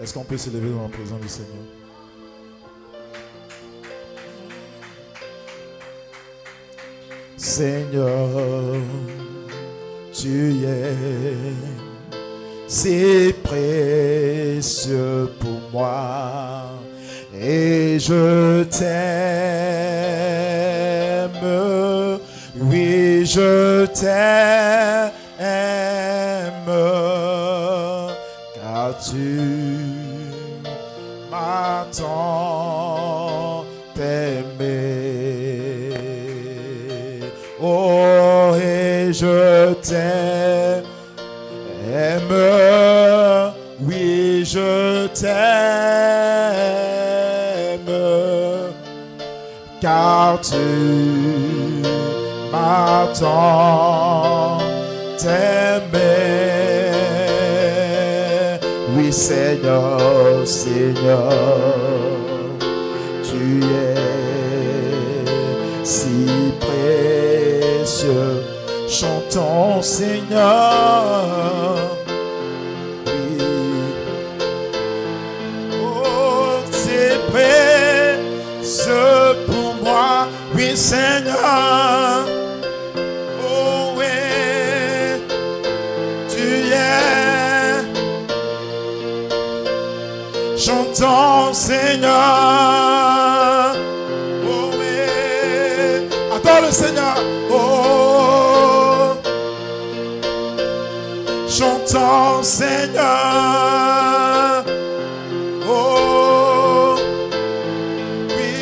Est-ce qu'on peut s'élever dans la présence du Seigneur? Seigneur, tu es si précieux pour moi et je t'aime, oui je t'aime, car tu m'as tant aimé. Oh, et je t'aime, oui, je t'aime, car tu m'as tant aimé. Oui, Seigneur, Seigneur, tu es si précieux. Chantons, Seigneur. Oui. Oh, c'est précieux pour moi. Oui, Seigneur. Oh, oui. Tu es. Chantons, Seigneur. Oh, oui. Adore le Seigneur. Oh. Chantons, Seigneur. Oh, oui.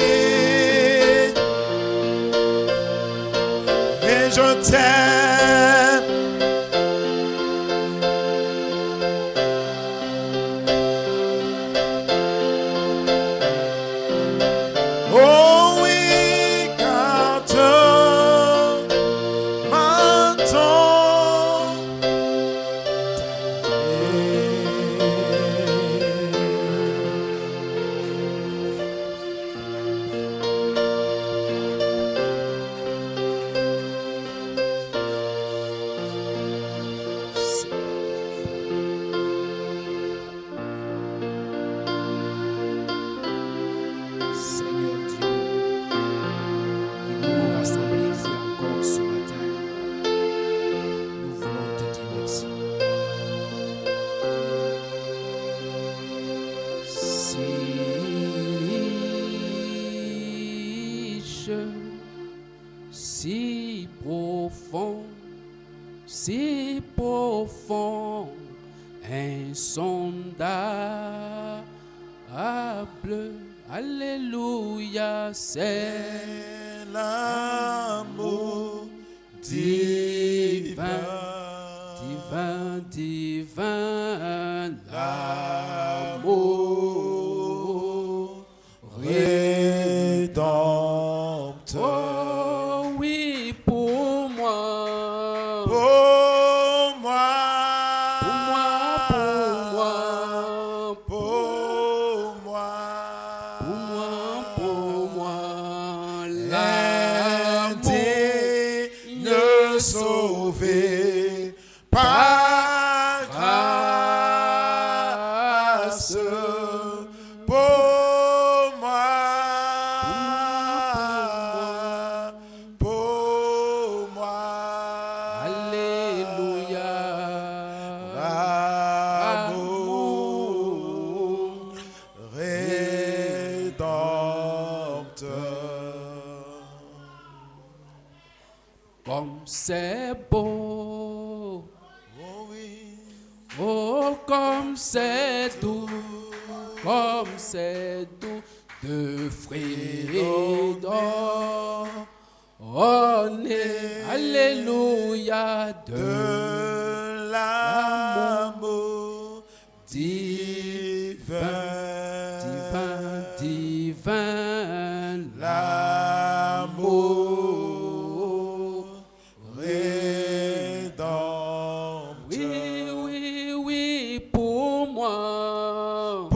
Et je t'aime. Oh, oui, car tu m'entends. Seigneur Dieu, qui nous rassemble ici encore ce matin, nous voulons te dire merci. Si profond, insondable, alléluia, c'est l'amour divin, divin, divin, l'amour rédempteur. Oh oui, pour moi, Pour moi, l'indigne sauvé par grâce. Pour moi, alléluia, l'amour rédempteur. comme c'est beau, Oh oui, oh comme c'est doux, de freedom. Alléluia, de l'amour divin, divin, l'amour rédempteur. Oui, pour moi,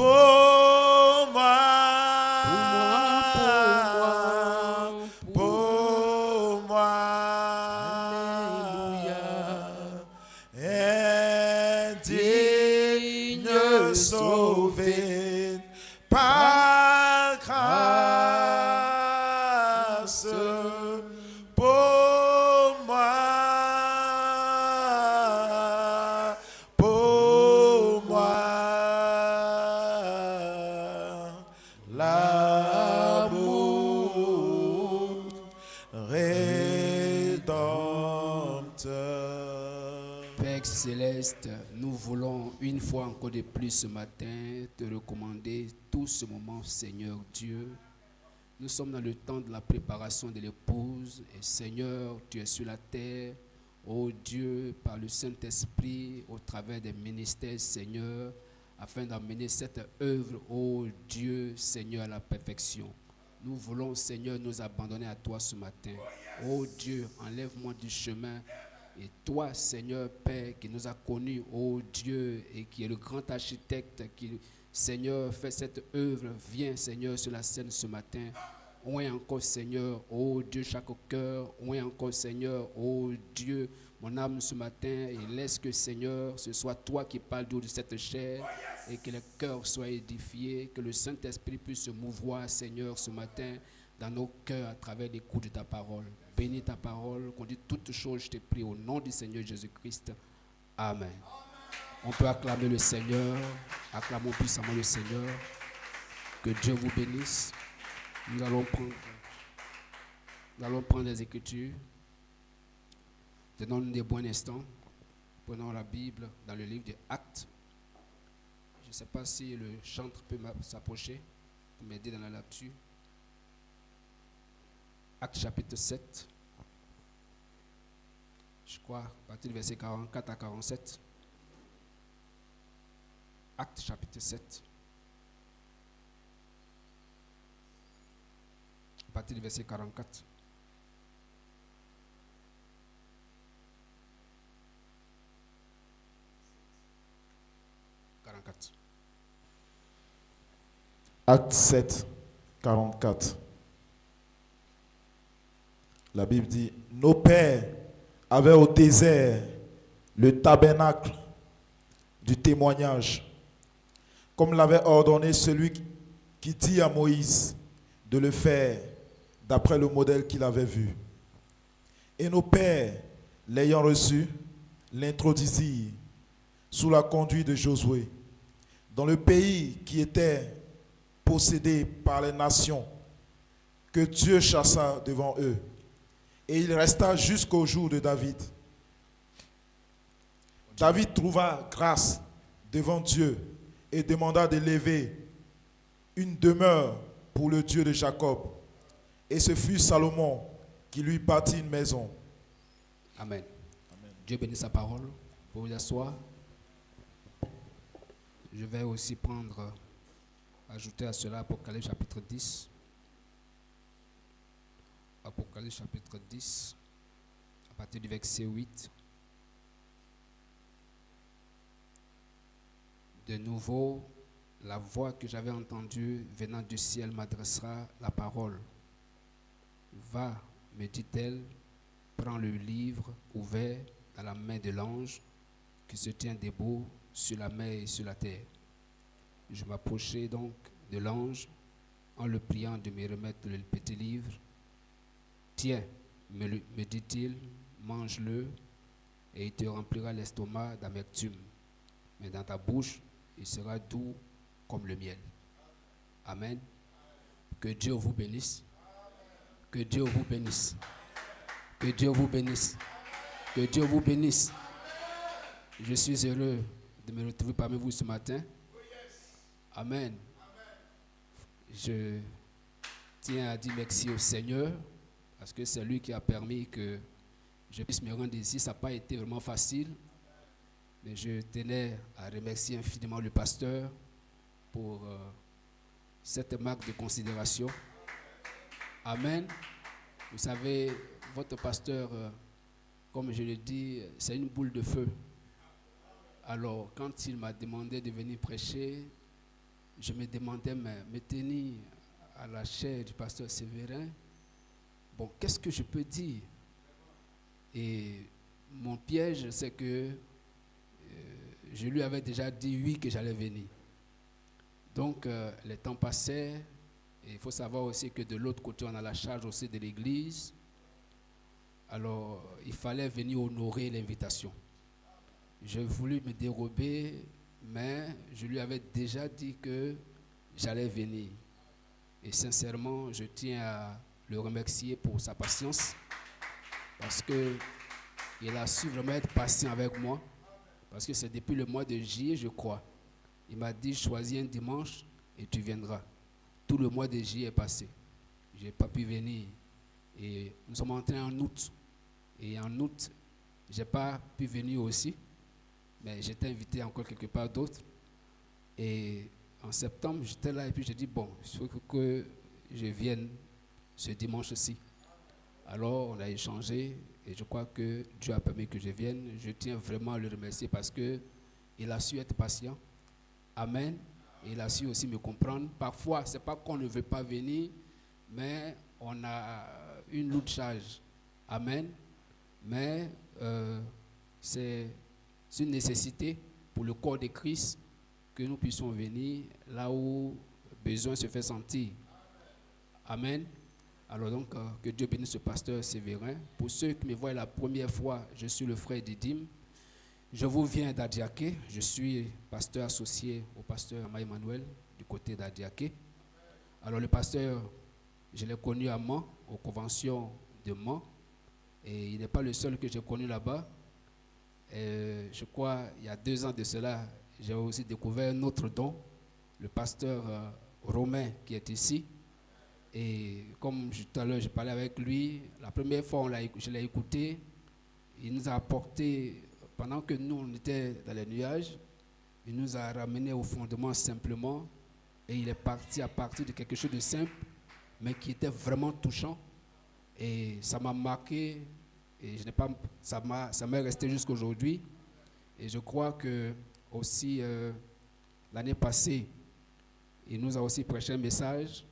Pour moi, indigne sauvé Père céleste, nous voulons une fois encore de plus ce matin te recommander tout ce moment, Seigneur Dieu. Nous sommes dans le temps de la préparation de l'épouse et Seigneur, tu es sur la terre, ô Dieu, par le Saint-Esprit, au travers des ministères, Seigneur, afin d'amener cette œuvre, ô Dieu, Seigneur, à la perfection. Nous voulons, Seigneur, nous abandonner à toi ce matin. Ô Dieu, enlève-moi du chemin. Et toi, Seigneur Père, qui nous a connus, ô Dieu, et qui est le grand architecte, qui, Seigneur, fait cette œuvre, viens, Seigneur, sur la scène ce matin. Oint encore, Seigneur, ô Dieu, chaque cœur. Oint encore, Seigneur, ô Dieu, mon âme ce matin. Et laisse que, Seigneur, ce soit toi qui parles de cette chair et que le cœur soit édifié, que le Saint-Esprit puisse se mouvoir, Seigneur, ce matin, dans nos cœurs à travers l'écoute de ta parole. Bénis ta parole, qu'on dit toutes choses, je te prie au nom du Seigneur Jésus-Christ. Amen. On peut acclamer le Seigneur, acclamons puissamment le Seigneur. Que Dieu vous bénisse. Nous allons prendre les Écritures. Donnons-nous des bons instants. Prenons la Bible dans le livre des Actes. Je ne sais pas si le chantre peut s'approcher pour m'aider dans la lecture. Actes chapitre 7. Je crois, à partir du verset 44 à 47. Actes chapitre 7. À partir du verset 44. Acte 7, 44. La Bible dit, nos pères avaient au désert le tabernacle du témoignage, comme l'avait ordonné celui qui dit à Moïse de le faire d'après le modèle qu'il avait vu. Et nos pères, l'ayant reçu, l'introduisirent sous la conduite de Josué dans le pays qui était possédé par les nations que Dieu chassa devant eux. Et il resta jusqu'au jour de David. David trouva grâce devant Dieu et demanda de lever une demeure pour le Dieu de Jacob. Et ce fut Salomon qui lui bâtit une maison. Amen. Dieu bénisse sa parole. Pour vous asseoir. Je vais aussi ajouter à cela Apocalypse chapitre 10. Apocalypse chapitre 10, à partir du verset 8. De nouveau, la voix que j'avais entendue venant du ciel m'adressera la parole. Va, me dit-elle, prends le livre ouvert dans la main de l'ange qui se tient debout sur la mer et sur la terre. Je m'approchai donc de l'ange en le priant de me remettre le petit livre. Tiens, me dit-il, mange-le et il te remplira l'estomac d'amertume. Mais dans ta bouche, il sera doux comme le miel. Amen. Que Dieu vous bénisse. Que Dieu vous bénisse. Que Dieu vous bénisse. Que Dieu vous bénisse. Je suis heureux de me retrouver parmi vous ce matin. Amen. Je tiens à dire merci au Seigneur parce que c'est lui qui a permis que je puisse me rendre ici. Ça n'a pas été vraiment facile, mais je tenais à remercier infiniment le pasteur pour cette marque de considération. Amen. Vous savez, votre pasteur, comme je le dis, c'est une boule de feu. Alors, quand il m'a demandé de venir prêcher, je me demandais, mais me tenir à la chair du pasteur Séverin, bon, qu'est-ce que je peux dire? Et mon piège, c'est que je lui avais déjà dit oui que j'allais venir. Donc, les temps passaient, et il faut savoir aussi que de l'autre côté, on a la charge aussi de l'église. Alors, il fallait venir honorer l'invitation. J'ai voulu me dérober, mais je lui avais déjà dit que j'allais venir. Et sincèrement, je tiens à le remercier pour sa patience, parce qu'il a su vraiment être patient avec moi. Parce que c'est depuis le mois de juillet, je crois. Il m'a dit, choisis un dimanche et tu viendras. Tout le mois de juillet est passé. Je n'ai pas pu venir. Et nous sommes entrés en août. Et en août, je n'ai pas pu venir aussi. Mais j'étais invité encore quelque part d'autre. Et en septembre, j'étais là et puis j'ai dit, bon, il faut que je vienne ce dimanche-ci. Alors, on a échangé et je crois que Dieu a permis que je vienne. Je tiens vraiment à le remercier parce qu'il a su être patient. Amen. Et il a su aussi me comprendre. Parfois, ce n'est pas qu'on ne veut pas venir, mais on a une lourde charge. Amen. Mais c'est une nécessité pour le corps de Christ que nous puissions venir là où besoin se fait sentir. Amen. Alors donc, que Dieu bénisse ce pasteur Sévérin. Pour ceux qui me voient la première fois, je suis le frère Didim. Je vous viens d'Adiaké. Je suis pasteur associé au pasteur Emmanuel du côté d'Adiaké. Alors le pasteur, je l'ai connu à Mans, aux conventions de Mans. Et il n'est pas le seul que j'ai connu là-bas. Je crois, il y a 2 ans de cela, j'ai aussi découvert un autre don, le pasteur Romain qui est ici. Et comme tout à l'heure, je parlais avec lui, la première fois je l'ai écouté, il nous a apporté, pendant que nous on était dans les nuages, il nous a ramené au fondement simplement et il est parti à partir de quelque chose de simple, mais qui était vraiment touchant. Et ça m'a marqué et ça m'est resté jusqu'à aujourd'hui. Et je crois que aussi l'année passée, il nous a aussi prêché un message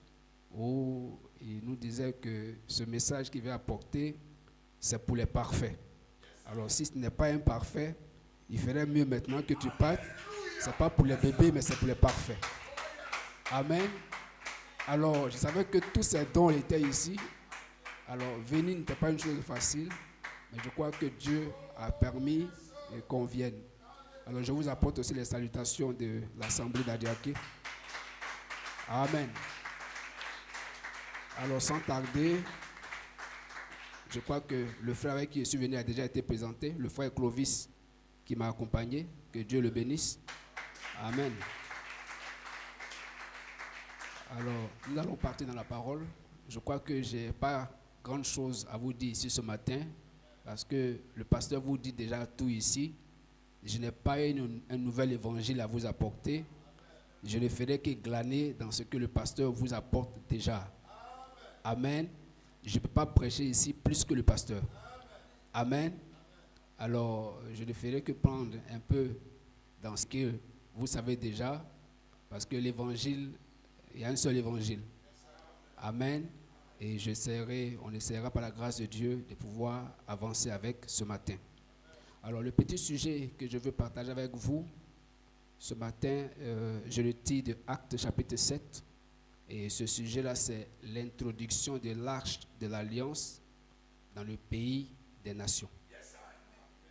où il nous disait que ce message qu'il veut apporter, c'est pour les parfaits. Alors si ce n'est pas un parfait, il ferait mieux maintenant que tu partes. Ce n'est pas pour les bébés, mais c'est pour les parfaits. Amen. Alors je savais que tous ces dons étaient ici. Alors venir n'était pas une chose facile, mais je crois que Dieu a permis qu'on vienne. Alors je vous apporte aussi les salutations de l'Assemblée d'Adiaké. Amen. Alors sans tarder, je crois que le frère avec qui je suis venu a déjà été présenté, le frère Clovis qui m'a accompagné, que Dieu le bénisse. Amen. Alors nous allons partir dans la parole. Je crois que je n'ai pas grande chose à vous dire ici ce matin, parce que le pasteur vous dit déjà tout ici. Je n'ai pas un nouvel évangile à vous apporter. Je ne ferai que glaner dans ce que le pasteur vous apporte déjà. Amen. Je ne peux pas prêcher ici plus que le pasteur. Amen. Alors, je ne ferai que prendre un peu dans ce que vous savez déjà, parce que l'évangile, il y a un seul évangile. Amen. Et on essaiera par la grâce de Dieu de pouvoir avancer avec ce matin. Alors, le petit sujet que je veux partager avec vous, ce matin, je le tire de Actes chapitre 7. Et ce sujet-là, c'est l'introduction de l'Arche de l'Alliance dans le pays des nations.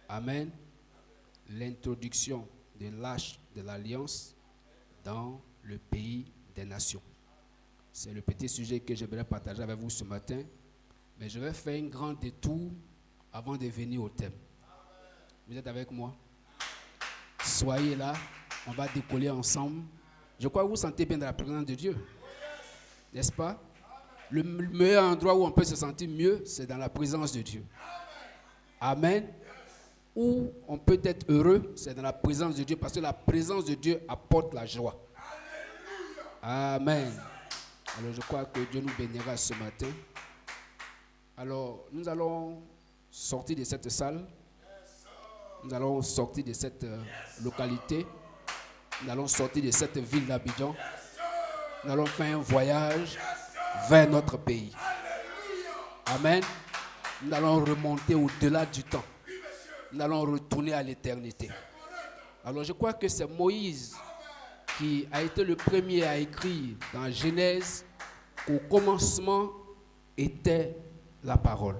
Amen. L'introduction de l'Arche de l'Alliance dans le pays des nations. C'est le petit sujet que j'aimerais partager avec vous ce matin. Mais je vais faire un grand détour avant de venir au thème. Vous êtes avec moi? Soyez là, on va décoller ensemble. Je crois que vous vous sentez bien dans la présence de Dieu. N'est-ce pas? Le meilleur endroit où on peut se sentir mieux, c'est dans la présence de Dieu. Amen. Où on peut être heureux, c'est dans la présence de Dieu, parce que la présence de Dieu apporte la joie. Amen. Alors je crois que Dieu nous bénira ce matin. Alors nous allons sortir de cette salle. Nous allons sortir de cette localité. Nous allons sortir de cette ville d'Abidjan. Nous allons faire un voyage vers notre pays. Amen. Nous allons remonter au-delà du temps. Nous allons retourner à l'éternité. Alors je crois que c'est Moïse qui a été le premier à écrire dans Genèse qu'au commencement était la parole.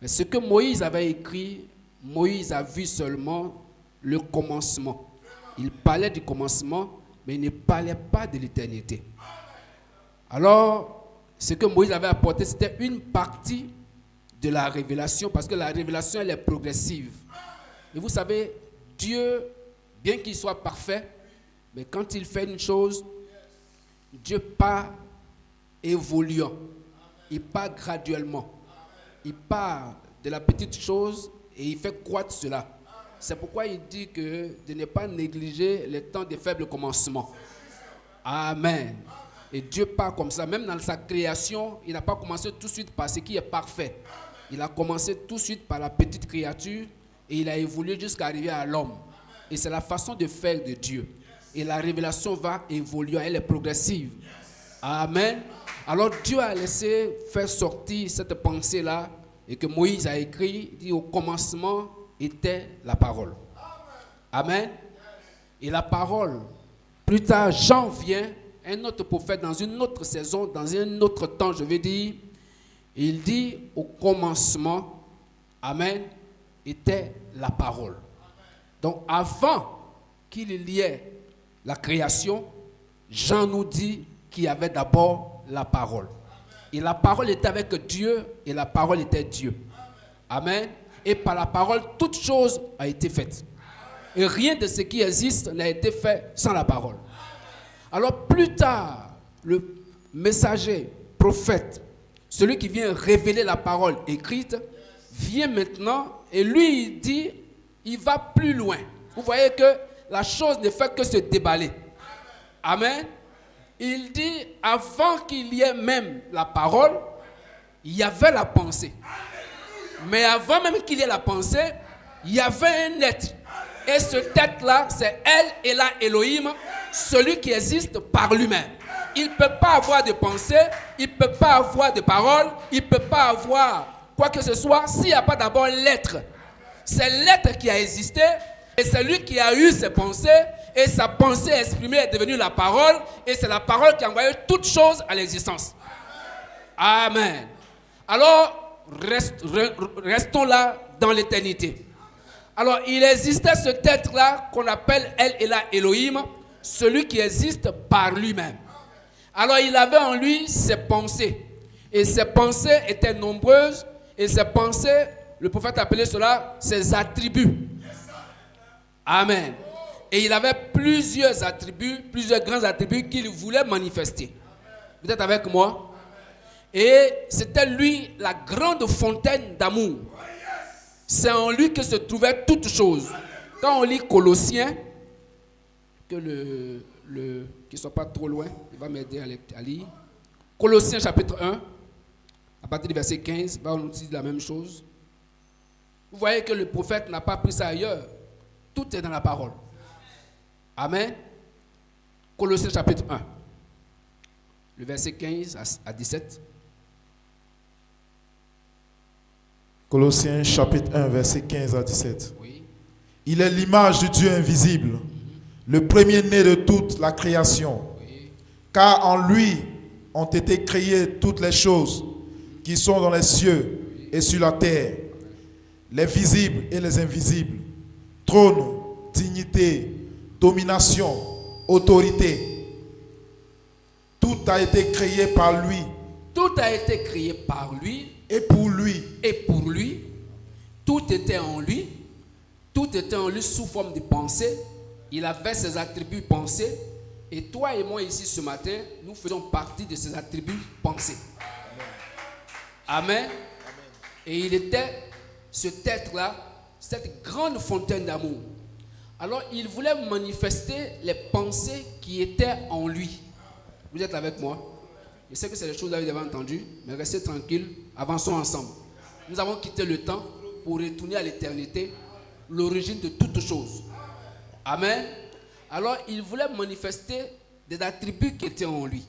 Mais ce que Moïse avait écrit, Moïse a vu seulement le commencement. Il parlait du commencement, mais il ne parlait pas de l'éternité. Alors, ce que Moïse avait apporté, c'était une partie de la révélation, parce que la révélation, elle est progressive. Et vous savez, Dieu, bien qu'il soit parfait, mais quand il fait une chose, Dieu part évoluant. Il part graduellement. Il part de la petite chose et il fait croître cela. C'est pourquoi il dit que de ne pas négliger les temps de faible commencement. Amen. Et Dieu part comme ça. Même dans sa création, il n'a pas commencé tout de suite par ce qui est parfait. Il a commencé tout de suite par la petite créature et il a évolué jusqu'à arriver à l'homme. Et c'est la façon de faire de Dieu. Et la révélation va évoluer, elle est progressive. Amen. Alors Dieu a laissé faire sortir cette pensée-là et que Moïse a écrit, dit au commencement était la parole. Amen. Et la parole, plus tard Jean vient, un autre prophète dans une autre saison, dans un autre temps, je vais dire, il dit au commencement, amen, était la parole. Donc avant qu'il y ait la création, Jean nous dit qu'il y avait d'abord la parole. Et la parole était avec Dieu et la parole était Dieu. Amen. Et par la parole, toute chose a été faite. Et rien de ce qui existe n'a été fait sans la parole. Alors plus tard, le messager, prophète, celui qui vient révéler la parole écrite, vient maintenant et lui il dit, il va plus loin. Vous voyez que la chose ne fait que se déballer. Amen. Il dit, avant qu'il y ait même la parole, il y avait la pensée. Mais avant même qu'il y ait la pensée, il y avait un être. Et ce être-là, c'est El Elah Elohim, celui qui existe par lui-même. Il ne peut pas avoir de pensée, il ne peut pas avoir de parole, il ne peut pas avoir quoi que ce soit s'il n'y a pas d'abord l'être. C'est l'être qui a existé et c'est lui qui a eu ses pensées et sa pensée exprimée est devenue la parole et c'est la parole qui a envoyé toutes choses à l'existence. Amen. Alors, restons là dans l'éternité. Alors, il existait ce être-là qu'on appelle El Elah Elohim, celui qui existe par lui-même. Alors, il avait en lui ses pensées. Et ses pensées étaient nombreuses. Et ses pensées, le prophète appelait cela ses attributs. Amen. Et il avait plusieurs attributs, plusieurs grands attributs qu'il voulait manifester. Vous êtes avec moi? Et c'était lui la grande fontaine d'amour. C'est en lui que se trouvait toute chose. Quand on lit Colossiens, que qu'il ne soit pas trop loin, il va m'aider à lire. Colossiens chapitre 1, à partir du verset 15, va nous dire la même chose. Vous voyez que le prophète n'a pas pris ça ailleurs. Tout est dans la parole. Amen. Colossiens chapitre 1, le verset 15 à 17. Colossiens chapitre 1, verset 15 à 17. Oui. Il est l'image du Dieu invisible, le premier-né de toute la création. Oui. Car en lui ont été créées toutes les choses qui sont dans les cieux et sur la terre, les visibles et les invisibles, trône, dignité, domination, autorité. Tout a été créé par lui. Tout a été créé par lui. Et pour lui. Et pour lui. Tout était en lui. Tout était en lui sous forme de pensée. Il avait ses attributs pensés. Et toi et moi ici ce matin, nous faisons partie de ses attributs pensés. Amen. Amen. Et il était cet être-là, cette grande fontaine d'amour. Alors il voulait manifester les pensées qui étaient en lui. Vous êtes avec moi? Je sais que c'est des choses que vous avez entendues, mais restez tranquille, avançons ensemble. Nous avons quitté le temps pour retourner à l'éternité, l'origine de toutes choses. Amen. Alors, il voulait manifester des attributs qui étaient en lui.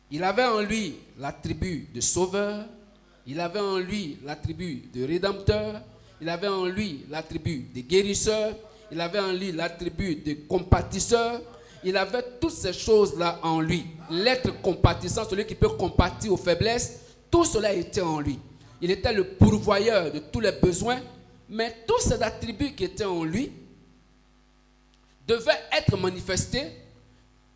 Il avait en lui l'attribut de sauveur, il avait en lui l'attribut de rédempteur, il avait en lui l'attribut de guérisseur, il avait en lui l'attribut de compatisseur. Il avait toutes ces choses-là en lui. L'être compatissant, celui qui peut compatir aux faiblesses, tout cela était en lui. Il était le pourvoyeur de tous les besoins, mais tous ces attributs qui étaient en lui devaient être manifestés,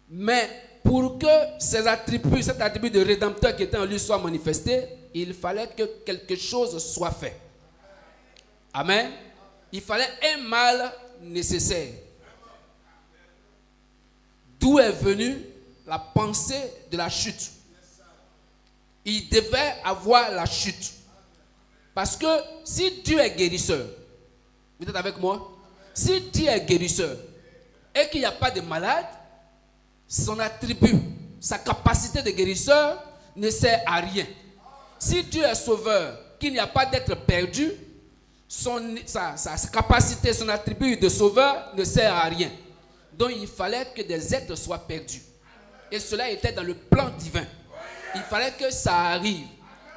mais pour que ces attributs, cet attribut de rédempteur qui était en lui soit manifesté, il fallait que quelque chose soit fait. Amen. Il fallait un mal nécessaire. D'où est venue la pensée de la chute. Il devait avoir la chute. Parce que si Dieu est guérisseur, vous êtes avec moi? Si Dieu est guérisseur et qu'il n'y a pas de malade, son attribut, sa capacité de guérisseur ne sert à rien. Si Dieu est sauveur, qu'il n'y a pas d'être perdu, sa capacité, son attribut de sauveur ne sert à rien. Donc il fallait que des êtres soient perdus. Et cela était dans le plan divin. Il fallait que ça arrive.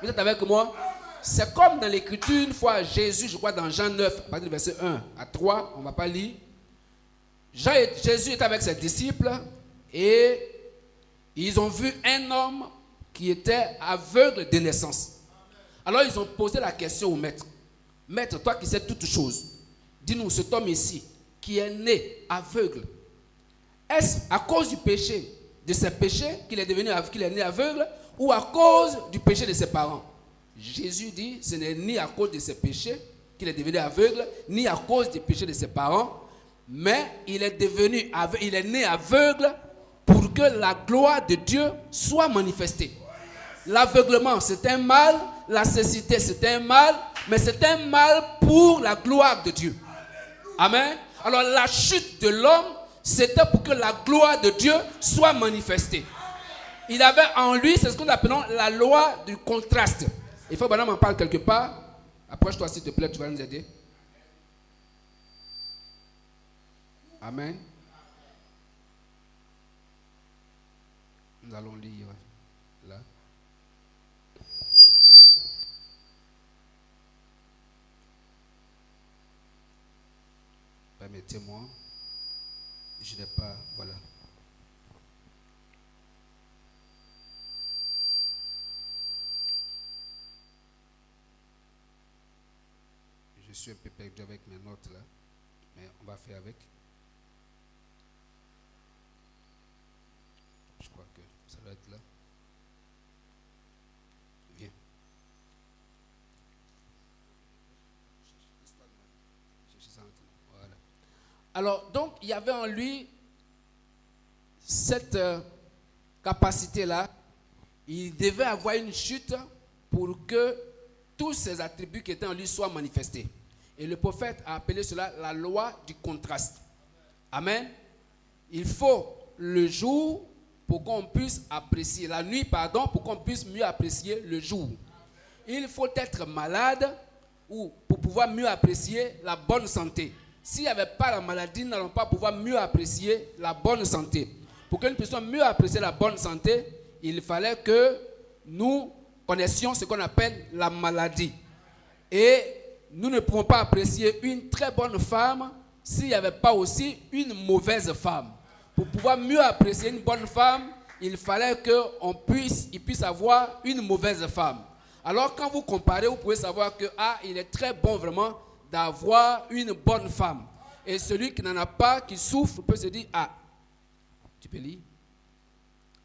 Vous êtes avec moi? C'est comme dans l'écriture, une fois Jésus, je crois dans Jean 9, à partir du verset 1 à 3, on ne va pas lire. Jésus était avec ses disciples et ils ont vu un homme qui était aveugle de naissance. Alors ils ont posé la question au maître. Maître, toi qui sais toutes choses, dis-nous, cet homme ici, qui est né aveugle, est-ce à cause du péché, de ses péchés, qu'il est né aveugle, ou à cause du péché de ses parents? Jésus dit, ce n'est ni à cause de ses péchés qu'il est devenu aveugle, ni à cause des péchés de ses parents, mais il est né aveugle pour que la gloire de Dieu soit manifestée. L'aveuglement, c'est un mal, la cécité, c'est un mal, mais c'est un mal pour la gloire de Dieu. Amen. Alors la chute de l'homme, c'était pour que la gloire de Dieu soit manifestée. Il avait en lui, c'est ce que nous appelons la loi du contraste. Il faut que madame en parle quelque part. Approche-toi s'il te plaît, tu vas nous aider. Amen. Nous allons lire là. Permettez-moi. Je n'ai pas. Voilà. Je suis un peu perdu avec mes notes là, mais on va faire avec. Je crois que ça doit être là. Viens. Voilà. Alors, donc, il y avait en lui cette capacité-là. Il devait avoir une chute pour que tous ces attributs qui étaient en lui soient manifestés. Et le prophète a appelé cela la loi du contraste. Amen. Il faut le jour pour qu'on puisse apprécier, la nuit, pardon, pour qu'on puisse mieux apprécier le jour. Il faut être malade ou pour pouvoir mieux apprécier la bonne santé. S'il n'y avait pas la maladie, nous n'allons pas pouvoir mieux apprécier la bonne santé. Pour que nous puissions mieux apprécier la bonne santé, il fallait que nous connaissions ce qu'on appelle la maladie. Et nous ne pouvons pas apprécier une très bonne femme s'il n'y avait pas aussi une mauvaise femme. Pour pouvoir mieux apprécier une bonne femme, il fallait qu'il puisse avoir une mauvaise femme. Alors quand vous comparez, vous pouvez savoir que il est très bon vraiment d'avoir une bonne femme. Et celui qui n'en a pas, qui souffre, peut se dire, tu peux lire?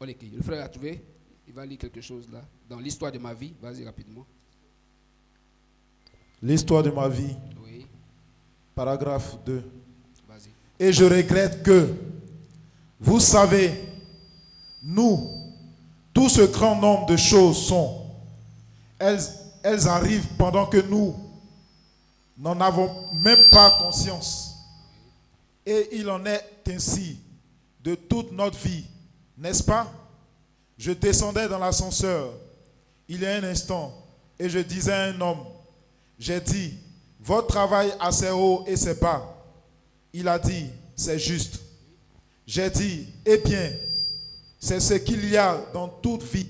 Le frère a trouvé, il va lire quelque chose là, dans l'histoire de ma vie. Vas-y rapidement. L'histoire de ma vie, Oui, paragraphe 2. vas-y. Et je regrette que, vous savez, nous, tout ce grand nombre de choses elles arrivent pendant que nous n'en avons même pas conscience. Et il en est ainsi de toute notre vie, n'est-ce pas? Je descendais dans l'ascenseur il y a un instant et je disais à un homme, j'ai dit, votre travail a ses hauts et ses bas. Il a dit, c'est juste. J'ai dit, eh bien, c'est ce qu'il y a dans toute vie.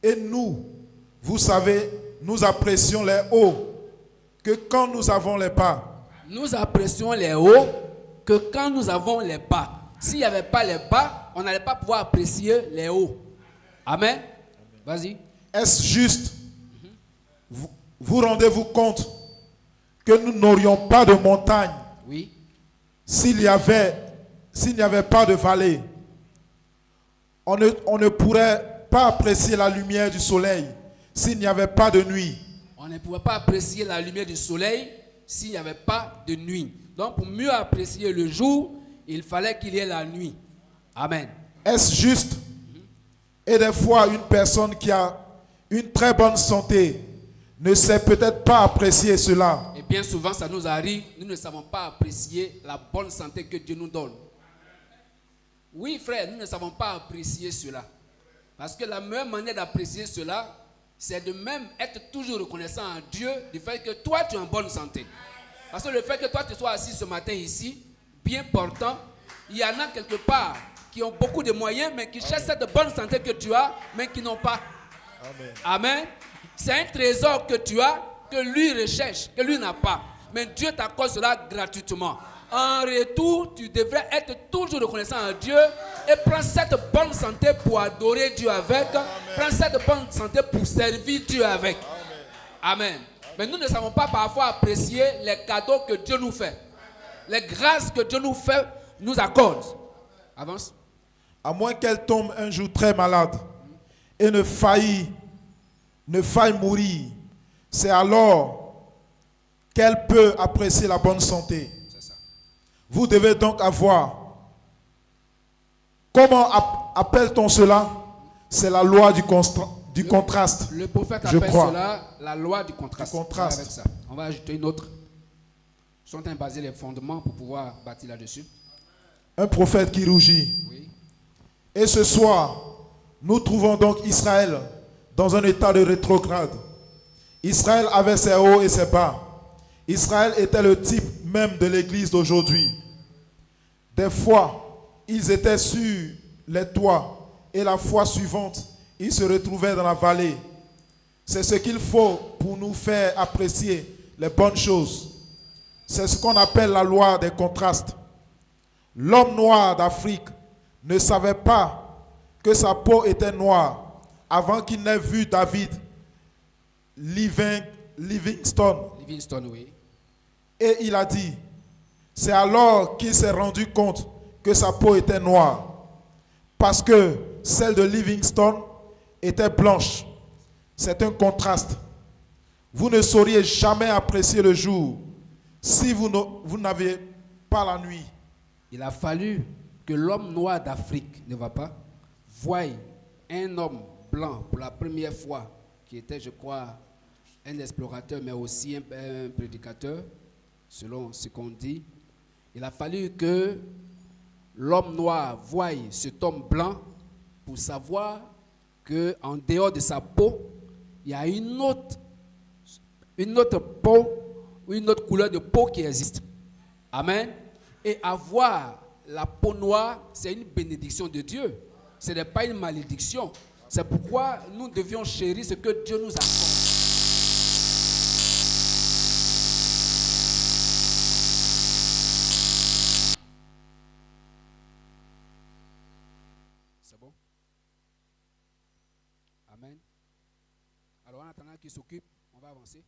Et nous, vous savez, nous apprécions les hauts que quand nous avons les bas. Nous apprécions les hauts que quand nous avons les bas. S'il n'y avait pas les bas, on n'allait pas pouvoir apprécier les hauts. Amen. Vas-y. Est-ce juste? Vous rendez-vous compte que nous n'aurions pas de montagne? Oui. S'il n'y avait pas de vallée? On ne pourrait pas apprécier la lumière du soleil s'il n'y avait pas de nuit. On ne pouvait pas apprécier la lumière du soleil s'il n'y avait pas de nuit. Donc pour mieux apprécier le jour, il fallait qu'il y ait la nuit. Amen. Est-ce juste? Et des fois, une personne qui a une très bonne santé ne sait peut-être pas apprécier cela. Et bien souvent, ça nous arrive, nous ne savons pas apprécier la bonne santé que Dieu nous donne. Oui, frère, nous ne savons pas apprécier cela. Parce que la meilleure manière d'apprécier cela, c'est de même être toujours reconnaissant à Dieu du fait que toi, tu es en bonne santé. Parce que le fait que toi, tu sois assis ce matin ici, bien portant, il y en a quelque part qui ont beaucoup de moyens, mais qui cherchent cette bonne santé que tu as, mais qui n'ont pas. Amen. Amen. C'est un trésor que tu as, que lui recherche, que lui n'a pas. Mais Dieu t'accorde cela gratuitement. En retour, tu devrais être toujours reconnaissant à Dieu et prendre cette bonne santé pour adorer Dieu avec. Prendre cette bonne santé pour servir Dieu avec. Amen. Mais nous ne savons pas parfois apprécier les cadeaux que Dieu nous fait. Les grâces que Dieu nous fait, nous accorde. Avance. À moins qu'elle tombe un jour très malade et ne faille mourir, c'est alors qu'elle peut apprécier la bonne santé. C'est ça. Vous devez donc avoir, comment appelle-t-on cela? C'est la loi du contraste. Le prophète je appelle crois. cela la loi du contraste. Du contraste. Avec ça. On va ajouter une autre. Nous sommes en train de baser les fondements pour pouvoir bâtir là-dessus. Un prophète qui rougit. Oui. Et ce soir, nous trouvons donc Israël dans un état de rétrograde. Israël avait ses hauts et ses bas. Israël était le type même de l'église d'aujourd'hui. Des fois, ils étaient sur les toits et la fois suivante, ils se retrouvaient dans la vallée. C'est ce qu'il faut pour nous faire apprécier les bonnes choses. C'est ce qu'on appelle la loi des contrastes. L'homme noir d'Afrique ne savait pas que sa peau était noire avant qu'il n'ait vu David Livingstone. Livingstone, oui. Et il a dit, c'est alors qu'il s'est rendu compte que sa peau était noire. Parce que celle de Livingstone était blanche. C'est un contraste. Vous ne sauriez jamais apprécier le jour si vous n'avez pas la nuit. Il a fallu que l'homme noir d'Afrique, ne va pas, voie un homme blanc pour la première fois, qui était, je crois, un explorateur, mais aussi un prédicateur, selon ce qu'on dit. Il a fallu que l'homme noir voie cet homme blanc pour savoir qu'en dehors de sa peau, il y a une autre peau, ou une autre couleur de peau qui existe. Amen. Et avoir la peau noire, c'est une bénédiction de Dieu. Ce n'est pas une malédiction. C'est pourquoi nous devions chérir ce que Dieu nous accorde. C'est bon? Amen. Alors en attendant qu'il s'occupe, on va avancer.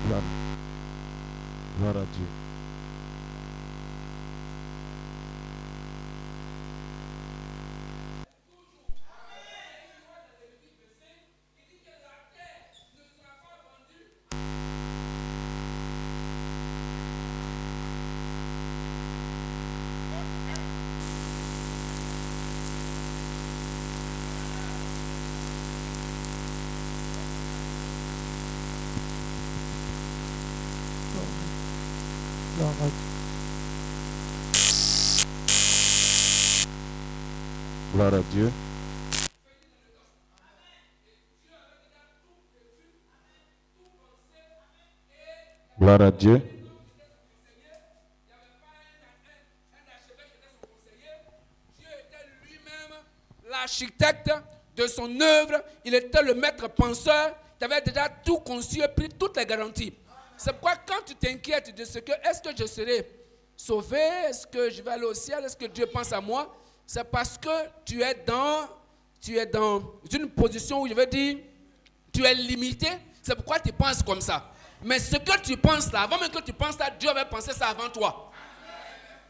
Gloire, gloire à Dieu. Gloire à Dieu. Gloire à Dieu. Gloire à Dieu. Dieu était lui-même l'architecte de son œuvre. Il était le maître penseur qui avait déjà tout conçu et pris toutes les garanties. C'est pourquoi quand tu t'inquiètes de ce que, est-ce que je serai sauvé, est-ce que je vais aller au ciel, est-ce que Dieu pense à moi, c'est parce que tu es dans une position où je veux dire, tu es limité, c'est pourquoi tu penses comme ça. Mais ce que tu penses là, avant même que tu penses là, Dieu avait pensé ça avant toi.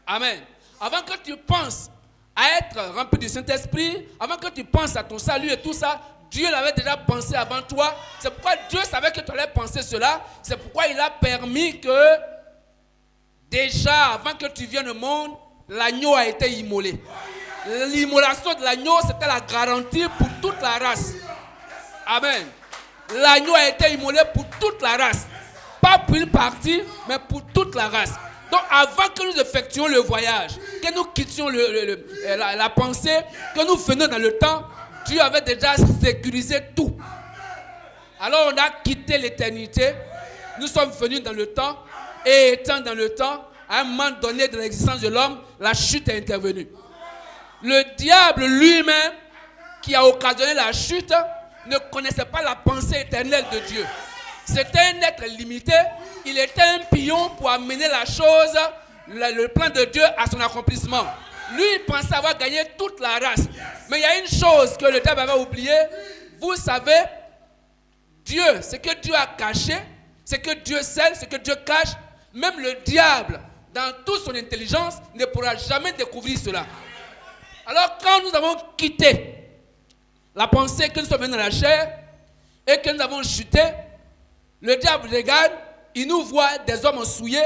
Amen. Avant que tu penses à être rempli du Saint-Esprit, avant que tu penses à ton salut et tout ça, Dieu l'avait déjà pensé avant toi. C'est pourquoi Dieu savait que tu allais penser cela. C'est pourquoi il a permis que, déjà avant que tu viennes au monde, l'agneau a été immolé. L'immolation de l'agneau, c'était la garantie pour toute la race. Amen. L'agneau a été immolé pour toute la race. Pas pour une partie, mais pour toute la race. Donc avant que nous effectuions le voyage, que nous quittions la pensée, que nous venions dans le temps, Dieu avait déjà sécurisé tout. Alors on a quitté l'éternité, nous sommes venus dans le temps, et étant dans le temps, à un moment donné de l'existence de l'homme, la chute est intervenue. Le diable lui-même, qui a occasionné la chute, ne connaissait pas la pensée éternelle de Dieu. C'était un être limité, il était un pion pour amener la chose, le plan de Dieu à son accomplissement. Lui, il pensait avoir gagné toute la race. Mais il y a une chose que le diable avait oublié. Vous savez, Dieu, ce que Dieu a caché, ce que Dieu scelle, ce que Dieu cache, même le diable, dans toute son intelligence, ne pourra jamais découvrir cela. Alors quand nous avons quitté la pensée que nous sommes venus dans la chair et que nous avons chuté, le diable regarde, il nous voit des hommes souillés,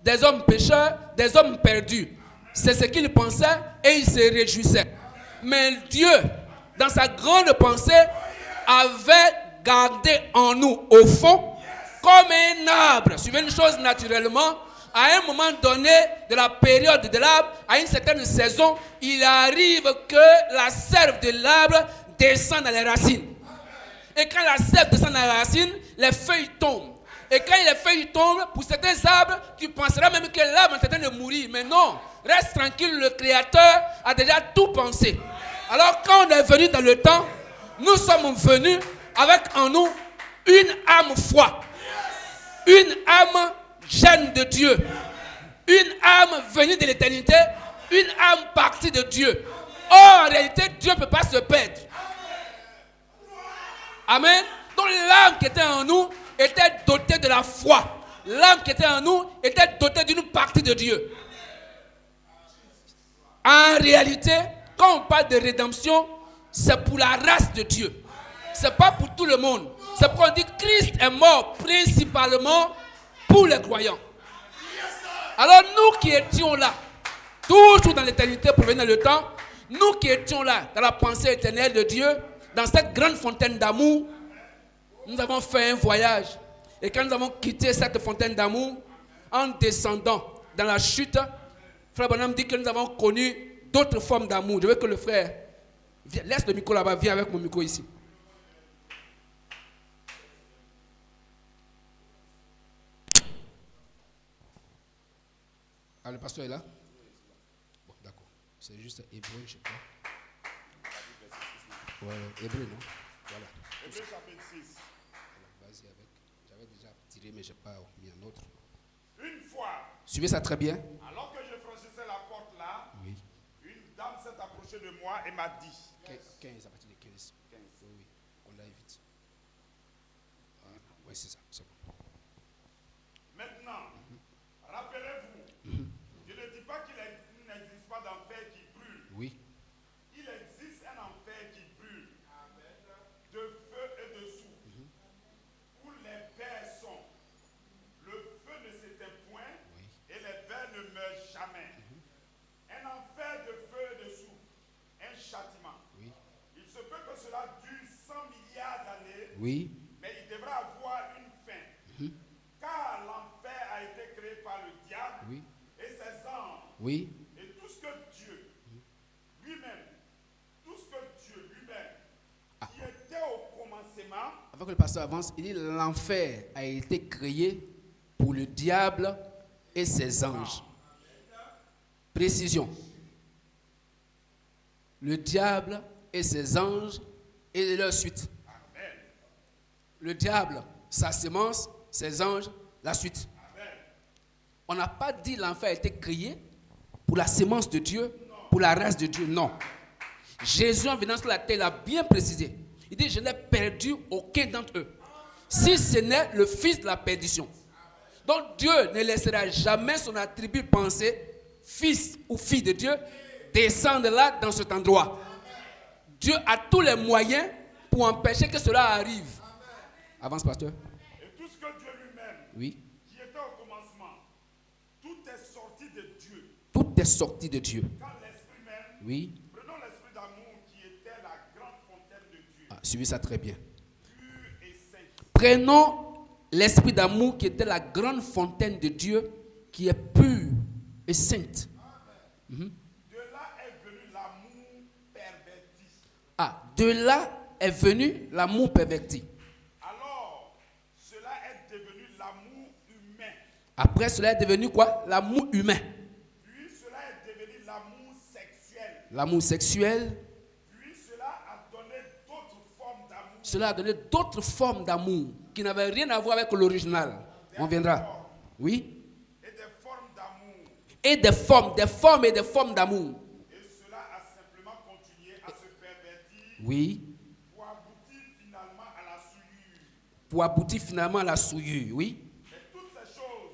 des hommes pécheurs, des hommes perdus. C'est ce qu'il pensait et il se réjouissait. Mais Dieu, dans sa grande pensée, avait gardé en nous, au fond, comme un arbre. Suivez une chose naturellement, à un moment donné de la période de l'arbre, à une certaine saison, il arrive que la sève de l'arbre descend dans les racines. Et quand la sève descend dans les racines, les feuilles tombent. Et quand les feuilles tombent, pour certains arbres, tu penseras même que l'arbre est en train de mourir. Mais non, reste tranquille, le Créateur a déjà tout pensé. Alors quand on est venu dans le temps, nous sommes venus avec en nous une âme foi, une âme jeune de Dieu, une âme venue de l'éternité, une âme partie de Dieu. Or, en réalité, Dieu ne peut pas se perdre. Amen. Donc l'âme qui était en nous était dotée de la foi. L'âme qui était en nous était dotée d'une partie de Dieu. En réalité, quand on parle de rédemption, c'est pour la race de Dieu. Ce n'est pas pour tout le monde. C'est pourquoi on dit que Christ est mort principalement pour les croyants. Alors nous qui étions là, toujours dans l'éternité pour venir dans le temps, nous qui étions là, dans la pensée éternelle de Dieu, dans cette grande fontaine d'amour, nous avons fait un voyage. Et quand nous avons quitté cette fontaine d'amour, en descendant dans la chute, Frère Branham dit que nous avons connu d'autres formes d'amour. Je veux que le frère, laisse le micro là-bas, viens avec mon micro ici. Ah, le pasteur est là? Bon, d'accord. C'est juste hébreu, je sais pas. Ouais, hébreu, non? Voilà. Hébreu chapitre 6. Vas-y avec. J'avais déjà tiré, mais je n'ai pas mis un autre. Une fois, Suivez ça très bien. alors que je franchissais la porte là, Oui. une dame s'est approchée de moi et m'a dit, 15, à partir de 15. Oui, oui. On aille vite. Ah, oui, c'est ça. C'est bon. Oui. Mais il devra avoir une fin. Car l'enfer a été créé par le diable Oui. et ses anges. Oui. Et tout ce que Dieu lui-même, qui était au commencement, Avant que le pasteur avance, il dit l'enfer a été créé pour le diable et ses anges. Précision. Le diable et ses anges et leur suite. Le diable, sa sémence, ses anges, la suite. On n'a pas dit l'enfer a été créé pour la sémence de Dieu, pour la race de Dieu. Non. Jésus, en venant sur la terre, il a bien précisé. Il dit, je n'ai perdu aucun d'entre eux. Si ce n'est le fils de la perdition. Donc Dieu ne laissera jamais son attribut pensé, fils ou fille de Dieu, descendre là dans cet endroit. Dieu a tous les moyens pour empêcher que cela arrive. Avance, pasteur. et tout ce que Dieu lui-même, Oui. qui était au commencement, tout est sorti de Dieu. Tout est sorti de Dieu. Quand l'esprit même, Oui. prenons l'esprit d'amour qui était la grande fontaine de Dieu, Ah, suivez ça très bien. pur et saint. Prenons l'esprit d'amour qui était la grande fontaine de Dieu, qui est pure et sainte. De là est venu l'amour perverti. Ah, de là est venu l'amour perverti. Alors, cela est devenu l'amour humain. Après, cela est devenu quoi? L'amour humain. Puis cela est devenu l'amour sexuel. L'amour sexuel. Puis cela a donné d'autres formes d'amour. Cela a donné d'autres formes d'amour qui n'avaient rien à voir avec l'original. On viendra. Oui. Et des formes d'amour. Et des formes et des formes d'amour. Et cela a simplement continué à se pervertir Oui. pour aboutir finalement à la souillure. Pour aboutir finalement à la souillure. Oui. Mais toutes ces choses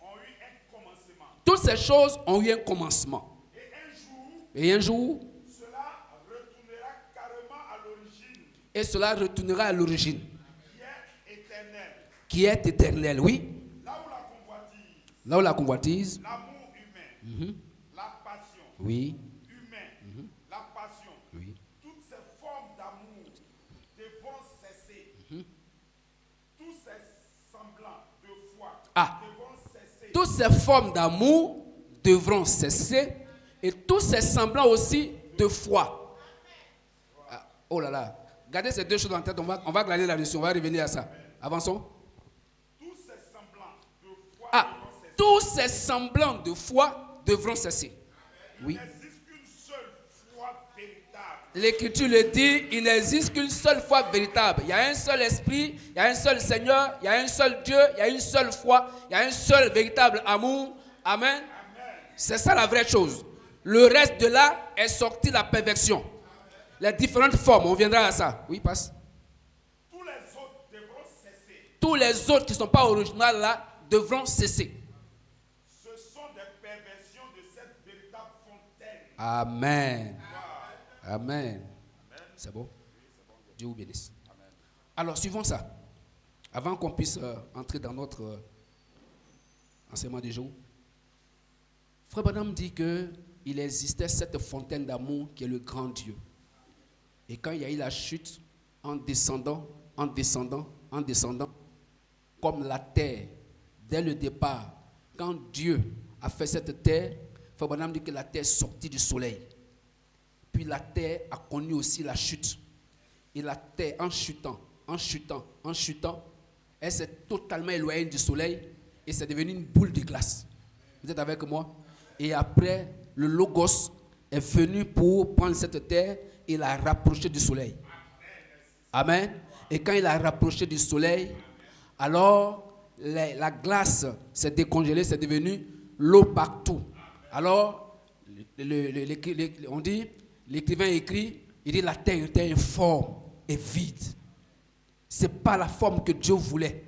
ont eu un commencement. Toutes ces choses ont eu un commencement. Et un jour, Et un jour, cela retournera carrément à l'origine et cela retournera à l'origine, qui est éternelle. qui est éternelle. Oui. Là où la convoitise, Là où la convoitise. l'amour humain, la passion Oui. humaine, la passion, Oui. toutes ces formes d'amour devront cesser. Tous ces semblants de foi Ah. devront cesser. Toutes ces formes d'amour devront cesser et tous ces semblants aussi de foi. Ah, oh là là. Gardez ces deux choses en tête, on va glaner là-dessus, on va revenir à ça. Avançons. Tous ces semblants de foi Ah, devront cesser. tous ces semblants de foi devront cesser. Oui. Il n'existe qu'une seule foi véritable. L'Écriture le dit, il n'existe qu'une seule foi véritable. Il y a un seul esprit, il y a un seul Seigneur, il y a un seul Dieu, il y a une seule foi, il y a un seul véritable amour. Amen. C'est ça la vraie chose. Le reste de là est sorti la perversion. Les différentes formes, on viendra à ça. Oui, passe. Tous les autres devront cesser. Tous les autres qui ne sont pas originaux là devront cesser. Ce sont des perversions de cette véritable fontaine. Amen. Amen. C'est bon? Dieu vous bénisse. Alors, suivons ça. Avant qu'on puisse entrer dans notre enseignement du jour, Frère Branham dit qu'il existait cette fontaine d'amour qui est le grand Dieu. Et quand il y a eu la chute, en descendant, comme la terre, dès le départ, quand Dieu a fait cette terre, Frère Branham dit que la terre est sortie du soleil. Puis la terre a connu aussi la chute. Et la terre, en chutant, elle s'est totalement éloignée du soleil et c'est devenu une boule de glace. Vous êtes avec moi? Et après, le Logos est venu pour prendre cette terre et la rapprocher du soleil. Amen. Et quand il a rapproché du soleil, alors la glace s'est décongelée, c'est devenu l'eau partout. Alors, on dit, l'écrivain écrit, il dit la terre était informe et vide. Ce n'est pas la forme que Dieu voulait.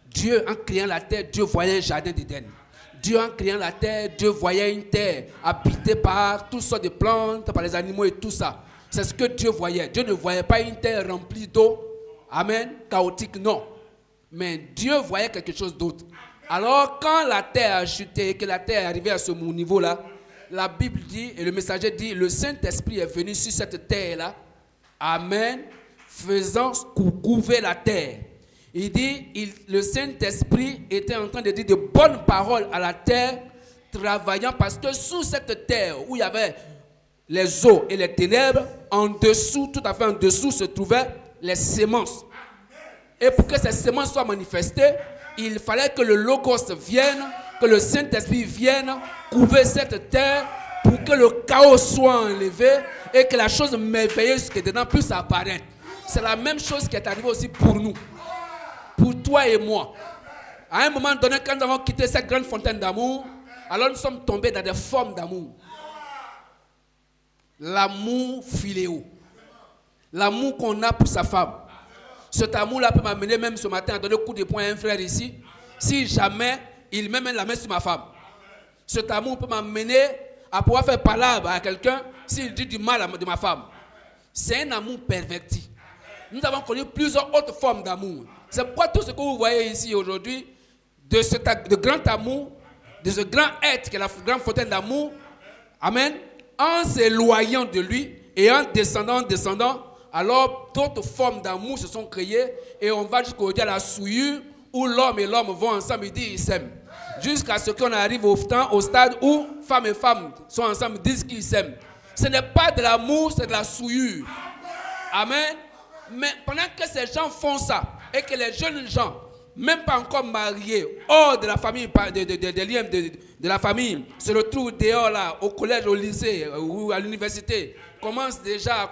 Dieu, en créant la terre, Dieu voyait un jardin d'Éden. Dieu, en créant la terre, Dieu voyait une terre habitée par toutes sortes de plantes, par les animaux et tout ça. C'est ce que Dieu voyait. Dieu ne voyait pas une terre remplie d'eau, amen, chaotique, non. Mais Dieu voyait quelque chose d'autre. Alors, quand la terre a chuté, que la terre est arrivée à ce niveau-là, la Bible dit, et le messager dit, le Saint-Esprit est venu sur cette terre-là, amen, faisant couver la terre. Il dit, le Saint-Esprit était en train de dire de bonnes paroles à la terre, travaillant, parce que sous cette terre où il y avait les eaux et les ténèbres, en dessous, tout à fait en dessous, se trouvaient les semences. Et pour que ces semences soient manifestées, il fallait que le Logos vienne, que le Saint-Esprit vienne couver cette terre pour que le chaos soit enlevé et que la chose merveilleuse qui est dedans puisse apparaître. C'est la même chose qui est arrivée aussi pour nous, pour toi et moi. À un moment donné, quand nous avons quitté cette grande fontaine d'amour, alors nous sommes tombés dans des formes d'amour. L'amour philéo. L'amour qu'on a pour sa femme. Cet amour-là peut m'amener même ce matin à donner un coup de poing à un frère ici. Si jamais il met même la main sur ma femme. Cet amour peut m'amener à pouvoir faire palabre à quelqu'un s'il dit du mal de ma femme. C'est un amour perverti. Nous avons connu plusieurs autres formes d'amour. C'est pourquoi tout ce que vous voyez ici aujourd'hui, de grand amour, de ce grand être qui est la grande fontaine d'amour, amen, en s'éloignant de lui et en descendant, alors d'autres formes d'amour se sont créées et on va jusqu'au dia de la souillure où l'homme et l'homme vont ensemble et disent ils s'aiment. Jusqu'à ce qu'on arrive au stade où femme et femme sont ensemble et disent qu'ils s'aiment. Ce n'est pas de l'amour, c'est de la souillure. Amen. Mais pendant que ces gens font ça et que les jeunes gens, même pas encore mariés, hors de la famille, des liens de la famille, se retrouvent dehors là, au collège, au lycée ou à l'université, commencent déjà à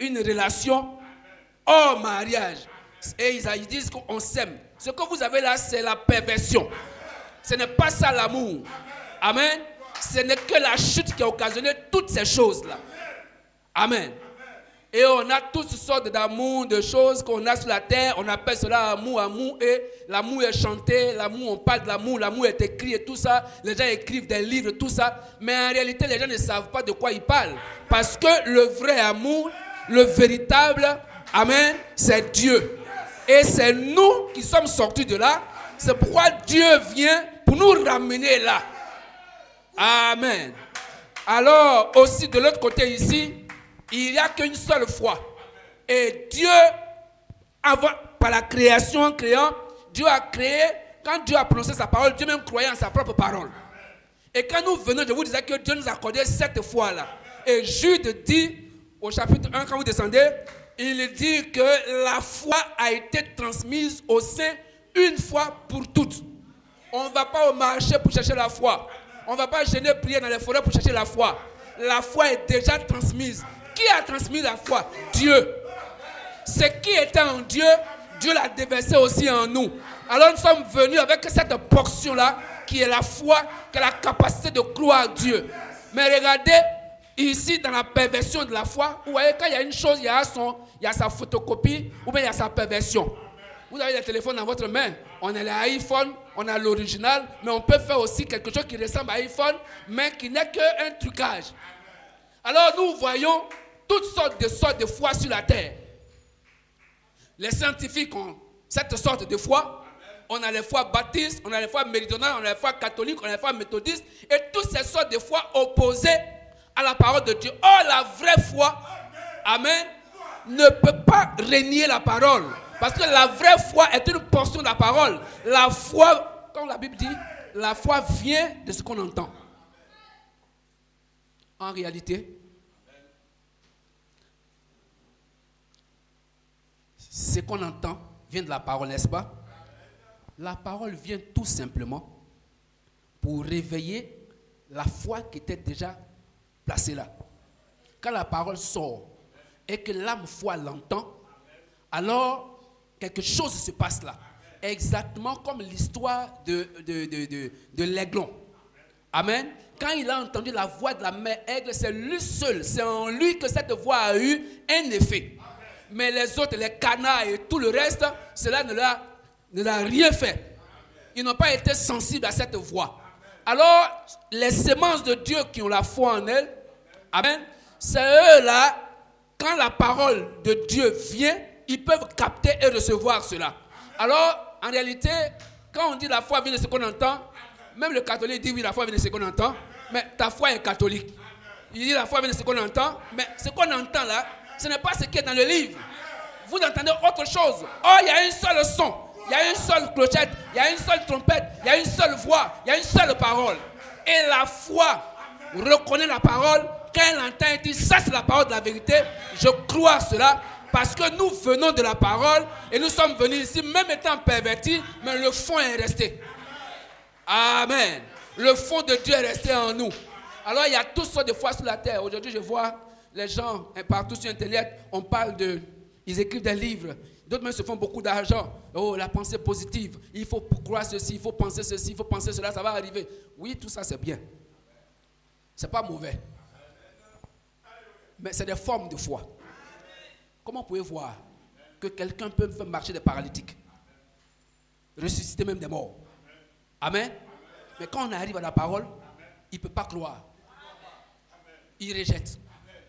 une relation hors mariage. Et ils disent qu'on s'aime. Ce que vous avez là, c'est la perversion. Ce n'est pas ça l'amour. Amen. Ce n'est que la chute qui a occasionné toutes ces choses-là. Amen. Et on a toutes sortes d'amour, de choses qu'on a sur la terre. On appelle cela amour, et l'amour est chanté, l'amour, on parle de l'amour est écrit et tout ça. Les gens écrivent des livres, tout ça. Mais en réalité, les gens ne savent pas de quoi ils parlent. Parce que le vrai amour, le véritable, amen, c'est Dieu. Et c'est nous qui sommes sortis de là. C'est pourquoi Dieu vient pour nous ramener là. Amen. Alors, aussi de l'autre côté ici, il n'y a qu'une seule foi. Et Dieu, par la création, en créant, Dieu a créé, quand Dieu a prononcé sa parole, Dieu même croyait en sa propre parole. Et quand nous venons, je vous disais que Dieu nous a accordé cette foi-là. Et Jude dit, au chapitre 1, quand vous descendez, il dit que la foi a été transmise au sein une fois pour toutes. On ne va pas au marché pour chercher la foi. On ne va pas gêner prier dans les forêts pour chercher la foi. La foi est déjà transmise. Qui a transmis la foi? Dieu. Ce qui était en Dieu, Dieu l'a déversé aussi en nous. Alors nous sommes venus avec cette portion-là, qui est la foi, qui a la capacité de croire Dieu. Mais regardez, ici dans la perversion de la foi, vous voyez, quand il y a une chose, il y a sa photocopie, ou bien il y a sa perversion. Vous avez le téléphone dans votre main, on a l'iPhone, on a l'original, mais on peut faire aussi quelque chose qui ressemble à l'iPhone, mais qui n'est qu'un trucage. Alors nous voyons toutes sortes de foi sur la terre. Les scientifiques ont cette sorte de foi. On a les foi baptistes, on a les foi méridionales, on a les foi catholiques, on a les foi méthodistes, et toutes ces sortes de foi opposées à la parole de Dieu. Or, la vraie foi, amen, ne peut pas renier la parole. Parce que la vraie foi est une portion de la parole. La foi, comme la Bible dit, la foi vient de ce qu'on entend. En réalité, ce qu'on entend vient de la parole, n'est-ce pas? La parole vient tout simplement pour réveiller la foi qui était déjà placée là. Quand la parole sort et que l'âme foi l'entend, alors quelque chose se passe là. Exactement comme l'histoire de l'aiglon. Amen. Quand il a entendu la voix de la mère aigle, c'est lui seul, c'est en lui que cette voix a eu un effet. Mais les autres, les canards et tout le reste, cela ne l'a rien fait. Ils n'ont pas été sensibles à cette voix. Alors, les semences de Dieu qui ont la foi en elles, amen, c'est eux-là, quand la parole de Dieu vient, ils peuvent capter et recevoir cela. Alors, en réalité, quand on dit la foi vient de ce qu'on entend, même le catholique dit oui, la foi vient de ce qu'on entend, mais ta foi est catholique. Il dit la foi vient de ce qu'on entend, mais ce qu'on entend là, Ce n'est pas ce qui est dans le livre. Vous entendez autre chose. Oh, il y a un seul son. Il y a une seule clochette. Il y a une seule trompette. Il y a une seule voix. Il y a une seule parole. Et la foi reconnaît la parole. Quand elle entend et dit, ça c'est la parole de la vérité. Je crois à cela. Parce que nous venons de la parole. Et nous sommes venus ici, même étant pervertis. Mais le fond est resté. Amen. Le fond de Dieu est resté en nous. Alors il y a toutes sortes de foi sur la terre. Aujourd'hui je vois les gens partout sur Internet. On parle de... Ils écrivent des livres. D'autres même se font beaucoup d'argent. Oh, la pensée positive. Il faut croire ceci, il faut penser ceci, il faut penser cela, ça va arriver. Oui, tout ça c'est bien. C'est pas mauvais. Mais c'est des formes de foi. Comment vous pouvez voir que quelqu'un peut faire marcher des paralytiques, ressusciter même des morts? Amen. Mais quand on arrive à la parole, il ne peut pas croire. Il rejette.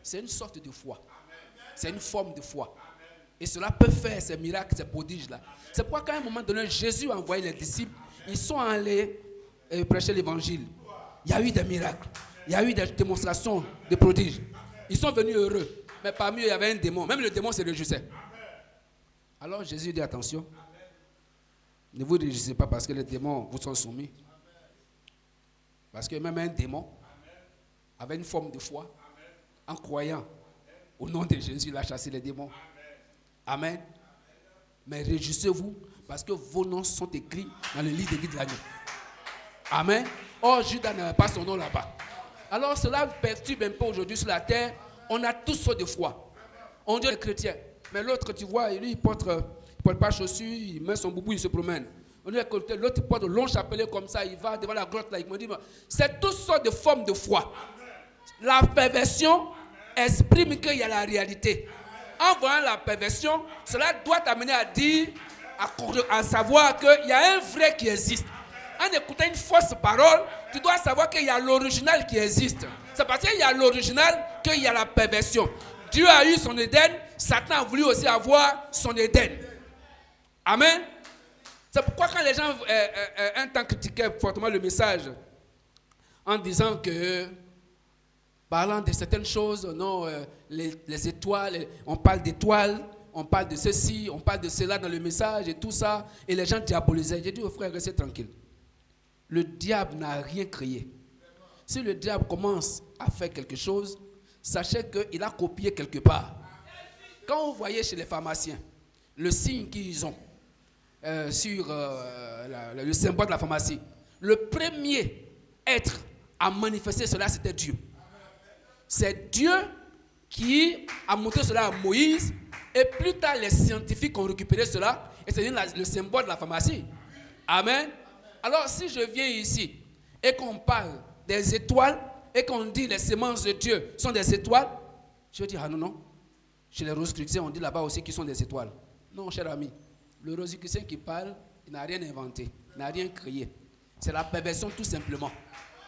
C'est une sorte de foi. C'est une forme de foi. Et cela peut faire ces miracles, ces prodiges-là. C'est pourquoi qu'à un moment donné, Jésus a envoyé les disciples. Ils sont allés prêcher l'évangile. Il y a eu des miracles. Il y a eu des démonstrations de prodiges. Ils sont venus heureux. Mais parmi eux, il y avait un démon. Même le démon se réjouissait. Alors Jésus dit attention. Ne vous réjouissez pas parce que les démons vous sont soumis. Parce que même un démon avait une forme de foi. En croyant au nom de Jésus, il a chassé les démons. Amen. Mais réjouissez-vous parce que vos noms sont écrits dans le livre de vie de l'agneau. Amen. Oh, Judas n'avait pas son nom là-bas. Alors cela perturbe un peu aujourd'hui sur la terre. On a tous sortes de foi. On dit les chrétiens. Mais l'autre, tu vois, lui, il porte pas chaussures, il met son boubou, il se promène. On dit l'autre, il porte un long chapelet comme ça, il va devant la grotte là. Il me dit, c'est toutes sortes de formes de foi. La perversion exprime qu'il y a la réalité. En voyant la perversion, cela doit t'amener à dire, à savoir qu'il y a un vrai qui existe. En écoutant une fausse parole, tu dois savoir qu'il y a l'original qui existe. C'est parce qu'il y a l'original qu'il y a la perversion. Dieu a eu son Éden, Satan a voulu aussi avoir son Éden. Amen. C'est pourquoi quand les gens un temps critiquaient fortement le message en disant que, parlant de certaines choses, non, les étoiles, on parle d'étoiles, on parle de ceci, on parle de cela dans le message et tout ça, et les gens diabolisaient. J'ai dit aux frères, restez tranquilles. Le diable n'a rien créé. Si le diable commence à faire quelque chose, sachez qu'il a copié quelque part. Quand vous voyez chez les pharmaciens le signe qu'ils ont sur le symbole de la pharmacie, le premier être à manifester cela, c'était Dieu. C'est Dieu qui a montré cela à Moïse, et plus tard les scientifiques ont récupéré cela, et c'est le symbole de la pharmacie. Amen. Alors si je viens ici et qu'on parle des étoiles et qu'on dit les semences de Dieu sont des étoiles, je vais dire ah non. Chez les rosicruciens, on dit là-bas aussi qu'ils sont des étoiles. Non, cher ami, le rosicrucien qui parle, il n'a rien inventé, il n'a rien créé. C'est la perversion tout simplement.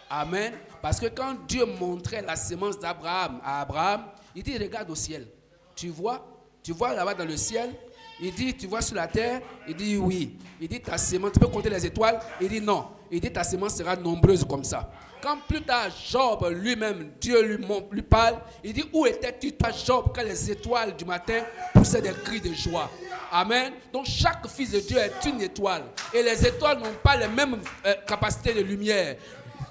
Amen. Parce que quand Dieu montrait la semence d'Abraham à Abraham, il dit regarde au ciel. Tu vois là-bas dans le ciel. Il dit, tu vois sur la terre? Il dit oui. Il dit, ta semence, tu peux compter les étoiles? Il dit non. Il dit, ta semence sera nombreuse comme ça. Quand plus tard, Job lui-même, Dieu lui parle, il dit, où étais-tu, toi, Job, quand les étoiles du matin poussaient des cris de joie? Amen. Donc, chaque fils de Dieu est une étoile. Et les étoiles n'ont pas les mêmes capacités de lumière.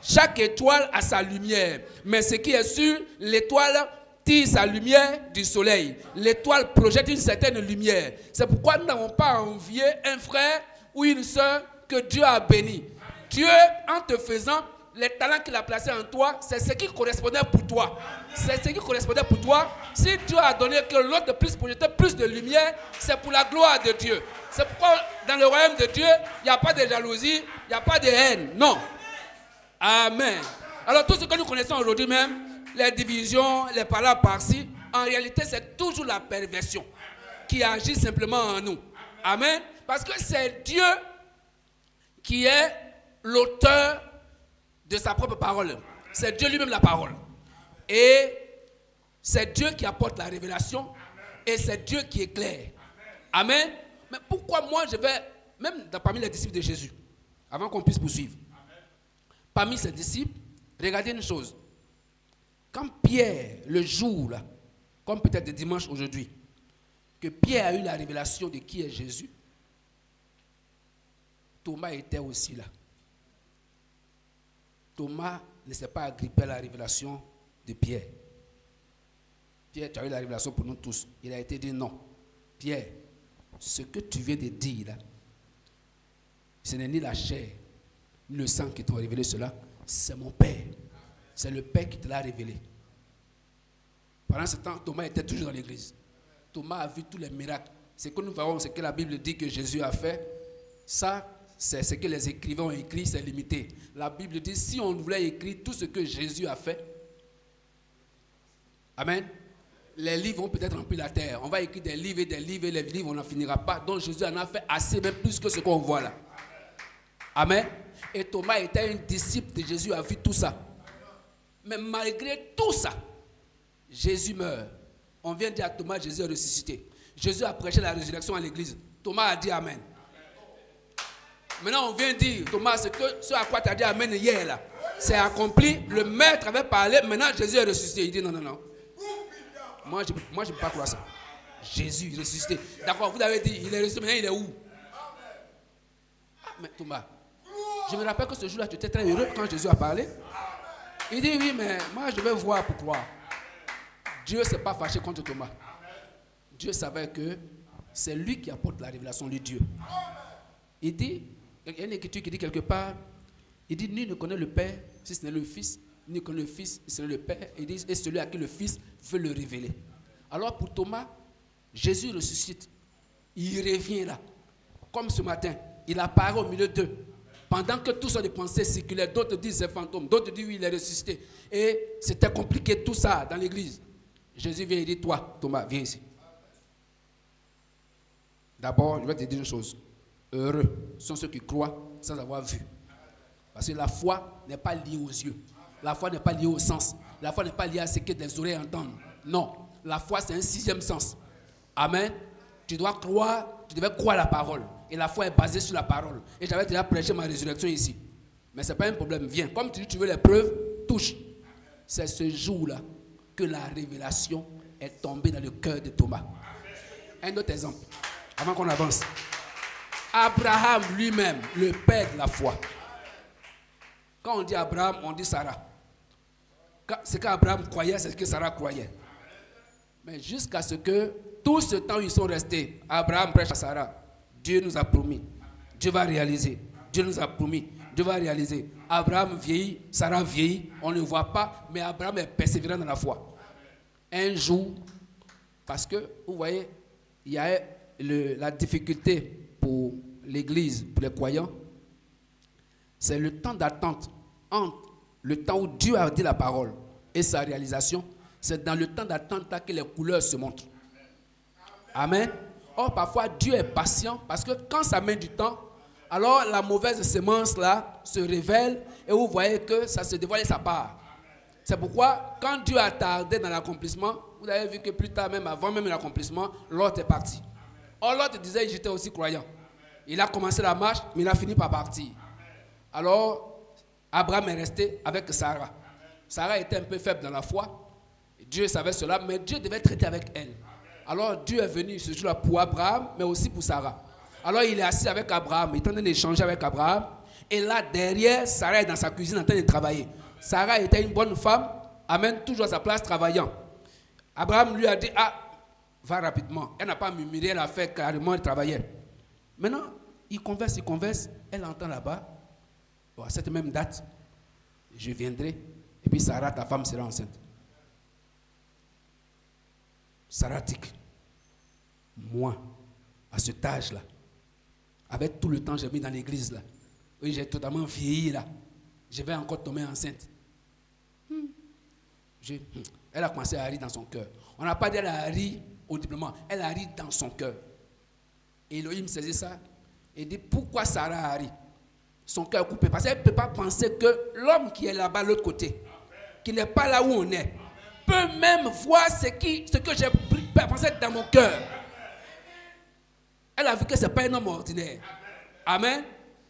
Chaque étoile a sa lumière. Mais ce qui est sûr, l'étoile tire sa lumière du soleil. L'étoile projette une certaine lumière. C'est pourquoi nous n'avons pas envié un frère ou une soeur que Dieu a béni. Dieu, en te faisant, les talents qu'il a placés en toi, c'est ce qui correspondait pour toi. C'est ce qui correspondait pour toi. Si Dieu a donné que l'autre puisse projeter plus de lumière, c'est pour la gloire de Dieu. C'est pourquoi dans le royaume de Dieu, il n'y a pas de jalousie, il n'y a pas de haine. Non. Amen. Alors tout ce que nous connaissons aujourd'hui même, les divisions, les paroles par-ci, en réalité c'est toujours la perversion qui agit simplement en nous. Amen. Parce que c'est Dieu qui est l'auteur de sa propre parole. C'est Dieu lui-même la parole. Et c'est Dieu qui apporte la révélation et c'est Dieu qui éclaire. Amen. Mais pourquoi moi je vais, même parmi les disciples de Jésus, avant qu'on puisse poursuivre, parmi ses disciples, regardez une chose. Quand Pierre, le jour là, comme peut-être de dimanche aujourd'hui, que Pierre a eu la révélation de qui est Jésus, Thomas était aussi là. Thomas ne s'est pas agrippé à la révélation de Pierre. Pierre, tu as eu la révélation pour nous tous. Il a été dit non. Pierre, ce que tu viens de dire là, ce n'est ni la chair, ni le sang qui t'ont révélé cela, c'est mon Père. C'est le Père qui te l'a révélé. Pendant ce temps, Thomas était toujours dans l'église. Thomas a vu tous les miracles. Ce que nous voyons, ce que la Bible dit que Jésus a fait, ça, c'est ce que les écrivains ont écrit, c'est limité. La Bible dit, si on voulait écrire tout ce que Jésus a fait, amen, les livres vont peut-être remplir la terre. On va écrire des livres et des livres et les livres, on n'en finira pas. Donc Jésus en a fait assez, même plus que ce qu'on voit là. Amen. Et Thomas était un disciple de Jésus, a vu tout ça. Mais malgré tout ça, Jésus meurt. On vient dire à Thomas, Jésus est ressuscité. Jésus a prêché la résurrection à l'église. Thomas a dit Amen. Maintenant, on vient dire, Thomas, ce à quoi tu as dit Amen hier là, c'est accompli. Le maître avait parlé, maintenant Jésus est ressuscité. Il dit non, non, non. Moi, je ne peux pas croire ça. Jésus est ressuscité. D'accord, vous avez dit, il est ressuscité, maintenant il est où? Ah, mais Thomas, je me rappelle que ce jour-là, tu étais très heureux quand Jésus a parlé. Il dit oui, mais moi je vais voir pourquoi. Dieu ne s'est pas fâché contre Thomas. Dieu savait que c'est lui qui apporte la révélation de Dieu. Il dit, il y a une écriture qui dit quelque part, il dit, nul ne connaît le Père si ce n'est le Fils, nul ne connaît le Fils si ce n'est le Père, il dit, et celui à qui le Fils veut le révéler. Alors pour Thomas, Jésus ressuscite. Il revient là. Comme ce matin, il apparaît au milieu d'eux. Pendant que tout ça de pensées circulaient, d'autres disent c'est fantôme, d'autres disent oui, il est ressuscité. Et c'était compliqué tout ça dans l'église. Jésus vient et dit, toi, Thomas, viens ici. D'abord, je vais te dire une chose. Heureux sont ceux qui croient sans avoir vu. Parce que la foi n'est pas liée aux yeux. La foi n'est pas liée au sens. La foi n'est pas liée à ce que les oreilles entendent. Non. La foi, c'est un sixième sens. Amen. Tu dois croire, tu devais croire la parole. Et la foi est basée sur la parole. Et j'avais déjà prêché ma résurrection ici. Mais ce n'est pas un problème. Viens. Comme tu dis, tu veux les preuves, touche. C'est ce jour-là que la révélation est tombée dans le cœur de Thomas. Un autre exemple, avant qu'on avance. Abraham lui-même, le père de la foi. Quand on dit Abraham, on dit Sarah. Ce qu'Abraham croyait, c'est ce que Sarah croyait. Mais jusqu'à ce que tout ce temps où ils sont restés, Abraham prêche à Sarah. Dieu nous a promis. Dieu va réaliser. Dieu nous a promis. Dieu va réaliser. Abraham vieillit, Sarah vieillit. On ne voit pas, mais Abraham est persévérant dans la foi. Un jour, parce que, vous voyez, il y a la difficulté pour l'église, pour les croyants. C'est le temps d'attente entre le temps où Dieu a dit la parole et sa réalisation. C'est dans le temps d'attente que les couleurs se montrent. Amen. Or, parfois, Dieu est patient parce que quand ça met du temps, alors la mauvaise semence là se révèle et vous voyez que ça se dévoile sa part. C'est pourquoi, quand Dieu a tardé dans l'accomplissement, vous avez vu que plus tard, même avant même l'accomplissement, Lot est parti. Or, Lot disait, j'étais aussi croyant. Il a commencé la marche, mais il a fini par partir. Alors, Abraham est resté avec Sarah. Sarah était un peu faible dans la foi. Dieu savait cela, mais Dieu devait traiter avec elle. Alors, Dieu est venu ce jour-là pour Abraham, mais aussi pour Sarah. Alors, il est assis avec Abraham, il est en train d'échanger avec Abraham. Et là, derrière, Sarah est dans sa cuisine en train de travailler. Sarah était une bonne femme, amen, toujours à sa place travaillant. Abraham lui a dit, va rapidement. Elle n'a pas murmuré, elle a fait carrément, elle travaillait. Maintenant, il converse, elle entend là-bas, à cette même date, je viendrai, et puis Sarah, ta femme, sera enceinte. Sarah dit, moi, à cet âge-là, avec tout le temps que j'ai mis dans l'église, là, oui, j'ai totalement vieilli, là, je vais encore tomber enceinte. Elle a commencé à rire dans son cœur. On n'a pas dit qu'elle a ri audiblement, elle a ri dans son cœur. Et Elohim saisit ça et dit, pourquoi Sarah a ri? Son cœur est coupé, parce qu'elle ne peut pas penser que l'homme qui est là-bas, de l'autre côté, qui n'est pas là où on est, peut même voir ce que j'ai pensé dans mon cœur. Elle a vu que ce n'est pas un homme ordinaire. Amen.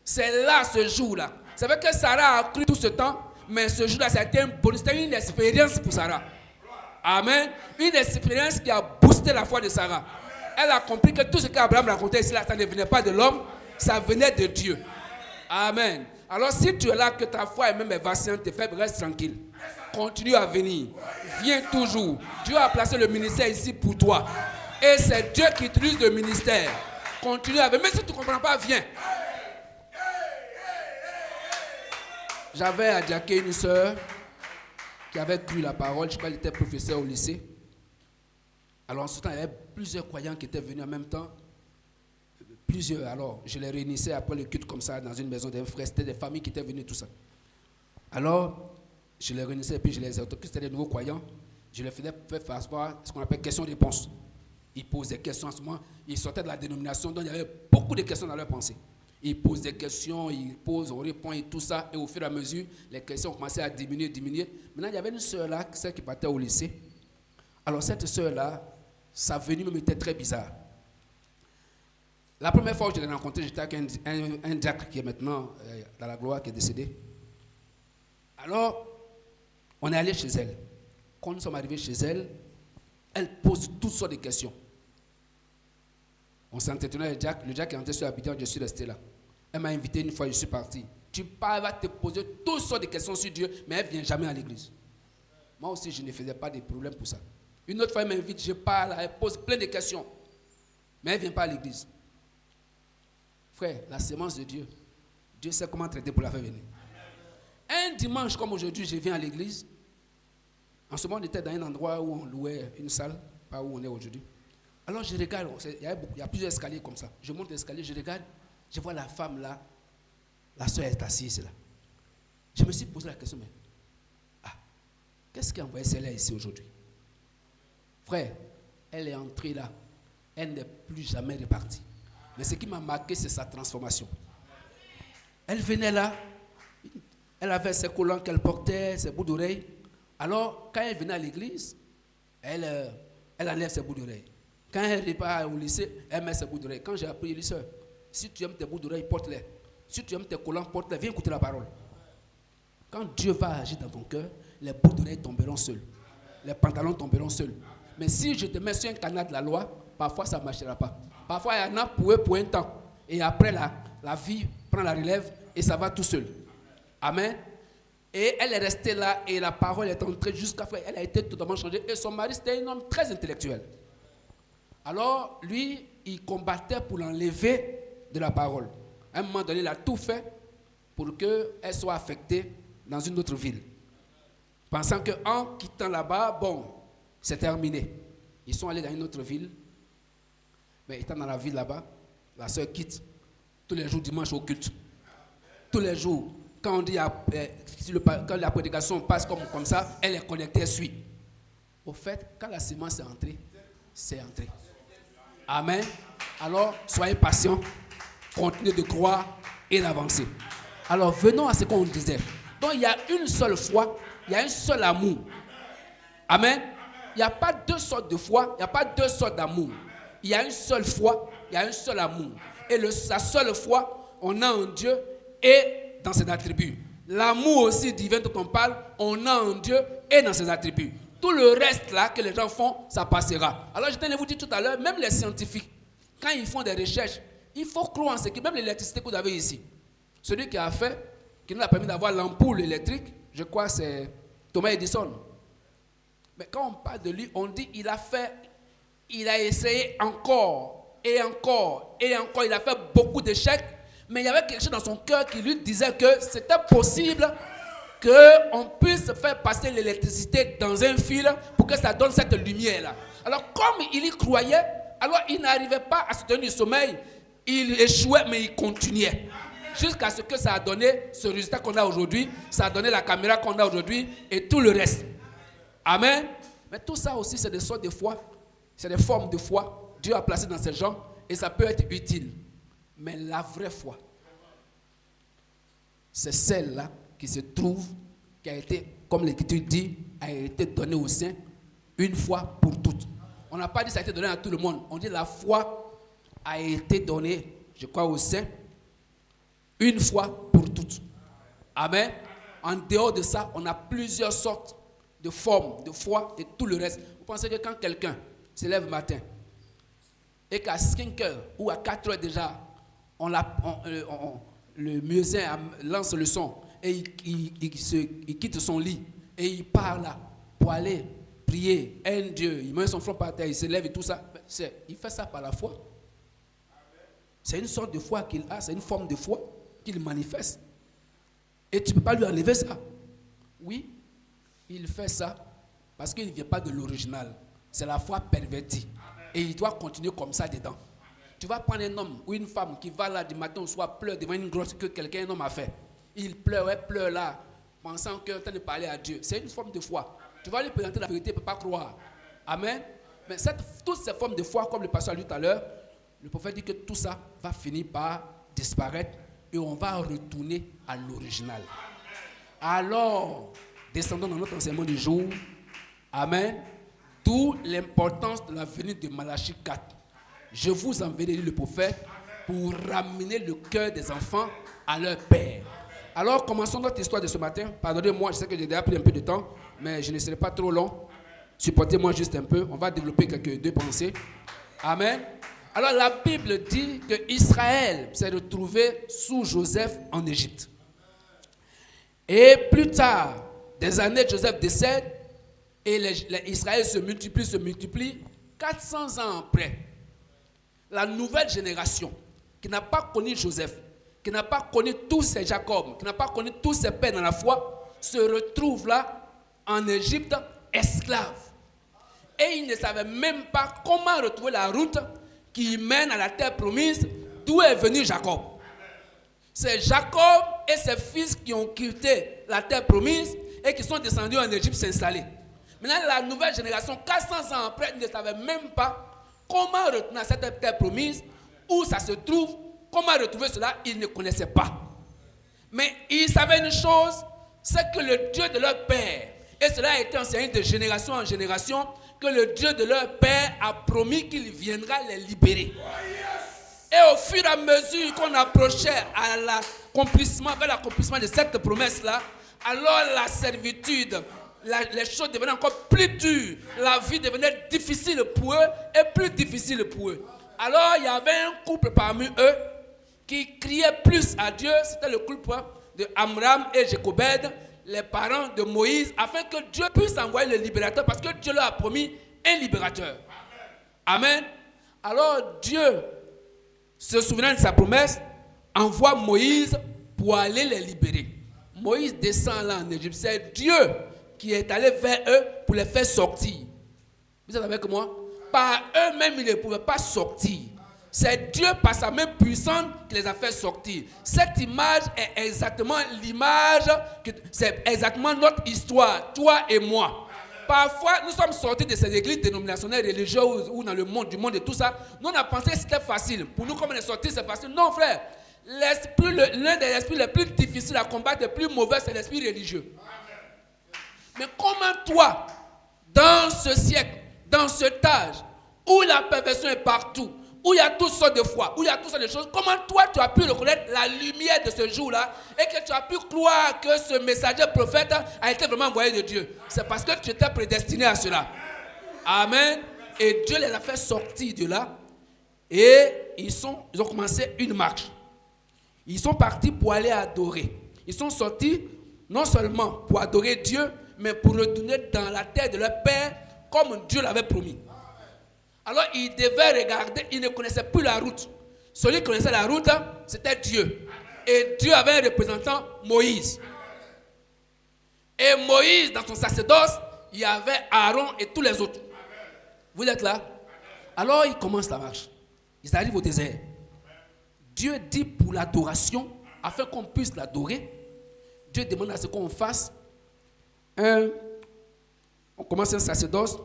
C'est là, ce jour-là. C'est vrai que Sarah a cru tout ce temps, mais ce jour-là, c'était un bonus, c'était une expérience pour Sarah. Amen. Une expérience qui a boosté la foi de Sarah. Elle a compris que tout ce qu'Abraham racontait ici, là, ça ne venait pas de l'homme, ça venait de Dieu. Amen. Alors si tu es là, que ta foi est même vacillante et faible, reste tranquille. Continue à venir. Viens toujours. Dieu a placé le ministère ici pour toi. Et c'est Dieu qui utilise le ministère. Continue à venir. Même si tu ne comprends pas, viens. J'avais à Diaké une soeur qui avait cru la parole. Je crois qu'elle était professeure au lycée. Alors en ce temps, il y avait plusieurs croyants qui étaient venus en même temps. Plusieurs. Alors, je les réunissais après le culte comme ça dans une maison d'un frère. C'était des familles qui étaient venues, tout ça. Alors, je les réunissais et puis je les exhortais. C'était des nouveaux croyants. Je les faisais faire asseoir ce qu'on appelle questions-réponses. Ils posent des questions en ce moment. Ils sortaient de la dénomination, donc il y avait beaucoup de questions dans leur pensée. Ils posent des questions, ils posent, on répond et tout ça. Et au fur et à mesure, les questions ont commencé à diminuer. Maintenant, il y avait une sœur là, celle qui partait au lycée. Alors, cette sœur là, sa venue me était très bizarre. La première fois que je l'ai rencontrée, j'étais avec un diacre qui est maintenant dans la gloire, qui est décédé. Alors, on est allé chez elle. Quand nous sommes arrivés chez elle, elle pose toutes sortes de questions. On s'est entretenu avec le diacre est rentré sur Abidjan, je suis resté là. Elle m'a invité une fois, je suis parti. Tu parles, va te poser toutes sortes de questions sur Dieu, mais elle ne vient jamais à l'église. Moi aussi, je ne faisais pas de problème pour ça. Une autre fois, elle m'invite, je parle, elle pose plein de questions, mais elle ne vient pas à l'église. Frère, la sémence de Dieu, Dieu sait comment traiter pour la faire venir. Un dimanche comme aujourd'hui, je viens à l'église. En ce moment, on était dans un endroit où on louait une salle, pas où on est aujourd'hui. Alors je regarde, il y a plusieurs escaliers comme ça. Je monte l'escalier, je regarde, je vois la femme là, la soeur est assise là. Je me suis posé la question, mais qu'est-ce qui a envoyé celle-là ici aujourd'hui? Frère, elle est entrée là, elle n'est plus jamais repartie. Mais ce qui m'a marqué, c'est sa transformation. Elle venait là, elle avait ses collants qu'elle portait, ses bouts d'oreilles. Alors, quand elle venait à l'église, elle enlève ses bouts d'oreilles. Quand elle repart au lycée, elle met ses bouts d'oreilles. Quand j'ai appris, elle dit, sœur, si tu aimes tes bouts d'oreilles, porte-les. Si tu aimes tes collants, porte-les. Viens écouter la parole. Quand Dieu va agir dans ton cœur, les bouts d'oreilles tomberont seuls. Les pantalons tomberont seuls. Mais si je te mets sur un canal de la loi, parfois ça ne marchera pas. Parfois, il y en a pour eux pour un temps. Et après, la vie prend la relève et ça va tout seul. Amen. Et elle est restée là et la parole est entrée jusqu'à faire. Elle a été totalement changée. Et son mari, c'était un homme très intellectuel. Alors, lui, il combattait pour l'enlever de la parole. À un moment donné, il a tout fait pour qu'elle soit affectée dans une autre ville. Pensant qu'en quittant là-bas, bon, c'est terminé. Ils sont allés dans une autre ville. Mais étant dans la ville là-bas, la sœur quitte tous les jours dimanche au culte. Tous les jours, quand on dit quand la prédication passe comme ça, elle est connectée, elle suit. Au fait, quand la sémence est entrée, c'est entré. Amen. Alors, soyez patients, continuez de croire et d'avancer. Alors, venons à ce qu'on disait. Donc, il y a une seule foi, il y a un seul amour. Amen. Il n'y a pas deux sortes de foi, il n'y a pas deux sortes d'amour. Il y a une seule foi, il y a un seul amour. Et la seule foi, on a en Dieu et dans ses attributs. L'amour aussi divin dont on parle, on a en Dieu et dans ses attributs. Tout le reste là que les gens font, ça passera. Alors je tenais à vous dire tout à l'heure, même les scientifiques, quand ils font des recherches, il faut croire en ce qui, même l'électricité que vous avez ici. Celui qui a fait, qui nous a permis d'avoir l'ampoule électrique, je crois que c'est Thomas Edison. Mais quand on parle de lui, on dit il a essayé encore, et encore, et encore. Il a fait beaucoup d'échecs, mais il y avait quelque chose dans son cœur qui lui disait que c'était possible qu'on puisse faire passer l'électricité dans un fil pour que ça donne cette lumière-là. Alors, comme il y croyait, alors il n'arrivait pas à se tenir du sommeil. Il échouait, mais il continuait. Jusqu'à ce que ça a donné ce résultat qu'on a aujourd'hui, ça a donné la caméra qu'on a aujourd'hui et tout le reste. Amen. Mais tout ça aussi, c'est des sortes de foi. C'est des formes de foi. Dieu a placé dans ces gens et ça peut être utile. Mais la vraie foi, c'est celle-là qui se trouve, qui a été, comme l'Écriture dit, a été donnée aux saints une fois pour toutes. On n'a pas dit que ça a été donné à tout le monde. On dit la foi a été donnée, je crois, aux saints une fois pour toutes. Amen. En dehors de ça, on a plusieurs sortes de forme, de foi et tout le reste. Vous pensez que quand quelqu'un se lève le matin et qu'à 5 heures ou à 4 heures déjà, le musicien lance le son et il quitte son lit et il part là pour aller prier un Dieu, il met son front par terre, il se lève et tout ça, il fait ça par la foi. C'est une sorte de foi qu'il a, c'est une forme de foi qu'il manifeste. Et tu ne peux pas lui enlever ça. Oui, il fait ça parce qu'il ne vient pas de l'original. C'est la foi pervertie. Et il doit continuer comme ça dedans. Tu vas prendre un homme ou une femme qui va là du matin au soir, pleure devant une grosse que quelqu'un, un homme a fait. Il pleure, elle pleure là, pensant qu'il est en train de parler à Dieu. C'est une forme de foi. Tu vas lui présenter la vérité, il ne peut pas croire. Amen. Mais toutes ces formes de foi, comme le pasteur a dit tout à l'heure, le prophète dit que tout ça va finir par disparaître et on va retourner à l'original. Alors, descendons dans notre enseignement du jour. Amen. D'où l'importance de la venue de Malachie 4. Je vous enverrai, dit le prophète, pour ramener le cœur des enfants à leur père. Alors, commençons notre histoire de ce matin. Pardonnez-moi, je sais que j'ai déjà pris un peu de temps, mais je ne serai pas trop long. Supportez-moi juste un peu. On va développer deux pensées. Amen. Alors, la Bible dit que Israël s'est retrouvé sous Joseph en Égypte. Et plus tard, des années, Joseph décède et Israël se multiplie. 400 ans après, la nouvelle génération qui n'a pas connu Joseph, qui n'a pas connu tous ses Jacob, qui n'a pas connu tous ses pères dans la foi, se retrouve là en Égypte esclave. Et ils ne savaient même pas comment retrouver la route qui mène à la terre promise d'où est venu Jacob. C'est Jacob et ses fils qui ont quitté la terre promise et qui sont descendus en Égypte s'installer. Maintenant, la nouvelle génération, 400 ans après, ne savait même pas comment retourner à cette terre promise, où ça se trouve, comment retrouver cela, ils ne connaissaient pas. Mais ils savaient une chose, c'est que le Dieu de leur père, et cela a été enseigné de génération en génération, que le Dieu de leur père a promis qu'il viendra les libérer. Et au fur et à mesure qu'on approchait à vers l'accomplissement de cette promesse-là, alors la servitude, les choses devenaient encore plus dures, la vie devenait difficile pour eux et plus difficile pour eux. Alors il y avait un couple parmi eux qui criait plus à Dieu, c'était le couple de Amram et Jécobed, les parents de Moïse, afin que Dieu puisse envoyer le libérateur, parce que Dieu leur a promis un libérateur. Amen. Alors Dieu, se souvenant de sa promesse, envoie Moïse pour aller les libérer. Moïse descend là en Égypte. C'est Dieu qui est allé vers eux pour les faire sortir. Vous êtes avec moi? Par eux-mêmes, ils ne pouvaient pas sortir. C'est Dieu, par sa main puissante, qui les a fait sortir. Cette image est exactement l'image, c'est exactement notre histoire, toi et moi. Parfois, nous sommes sortis de ces églises dénominationnelles, religieuses ou dans le monde, du monde et tout ça. Nous, on a pensé que c'était facile. Pour nous, comme on est sortis, c'est facile. Non, frère. L'un des esprits les plus difficiles à combattre, le plus mauvais, c'est l'esprit religieux. Mais comment toi, dans ce siècle, dans cet âge, où la perversion est partout, où il y a toutes sortes de foi, où il y a toutes sortes de choses, comment toi tu as pu reconnaître la lumière de ce jour-là et que tu as pu croire que ce messager prophète a été vraiment envoyé de Dieu? C'est parce que tu étais prédestiné à cela. Amen. Et Dieu les a fait sortir de là et ils ont commencé une marche. Ils sont partis pour aller adorer. Ils sont sortis non seulement pour adorer Dieu, mais pour retourner dans la terre de leur père comme Dieu l'avait promis. Alors ils devaient regarder, ils ne connaissaient plus la route. Celui qui connaissait la route, c'était Dieu. Et Dieu avait un représentant, Moïse. Et Moïse, dans son sacerdoce, il y avait Aaron et tous les autres. Vous êtes là? Alors ils commencent la marche. Ils arrivent au désert. Dieu dit pour l'adoration, afin qu'on puisse l'adorer, Dieu demande à ce qu'on fasse on commence un sacerdoce,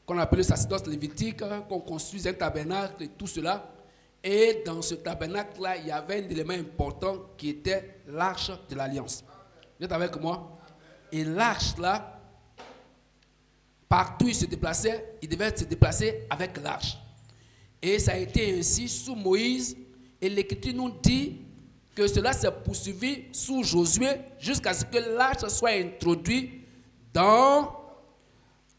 qu'on appelle le sacerdoce lévitique, qu'on construise un tabernacle et tout cela. Et dans ce tabernacle-là, il y avait un élément important qui était l'arche de l'alliance. Vous êtes avec moi? Et l'arche-là, partout où il se déplaçait, il devait se déplacer avec l'arche. Et ça a été ainsi sous Moïse. Et l'Écriture nous dit que cela s'est poursuivi sous Josué jusqu'à ce que l'arche soit introduite dans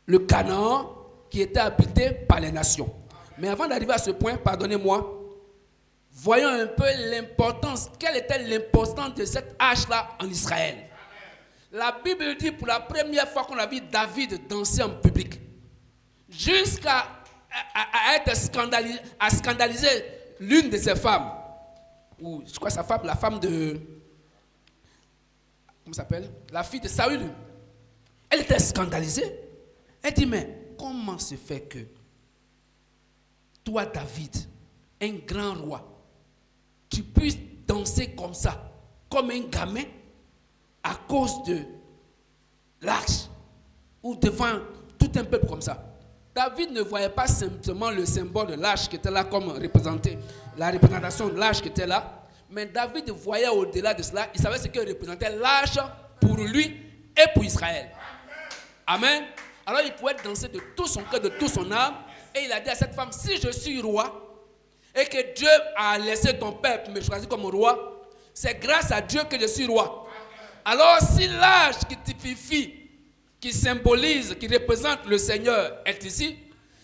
le Canaan qui était habité par les nations. Mais avant d'arriver à ce point, pardonnez-moi, voyons un peu l'importance, quelle était l'importance de cette hache-là en Israël. La Bible dit pour la première fois qu'on a vu David danser en public, jusqu'à être scandaliser l'une de ses femmes, ou je crois sa femme, la femme de, comment s'appelle, la fille de Saül. Elle était scandalisée. Elle dit, mais comment se fait que toi, David, un grand roi, tu puisses danser comme ça, comme un gamin, à cause de l'arche, ou devant tout un peuple comme ça. David ne voyait pas simplement le symbole de l'arche qui était là comme représenté, la représentation de l'arche qui était là, mais David voyait au-delà de cela, il savait ce que représentait l'arche pour lui et pour Israël. Amen. Alors il pouvait danser de tout son cœur, de toute son âme, et il a dit à cette femme, si je suis roi, et que Dieu a laissé ton peuple me choisir comme roi, c'est grâce à Dieu que je suis roi. Alors si l'arche qui typifie, qui symbolise, qui représente le Seigneur est ici,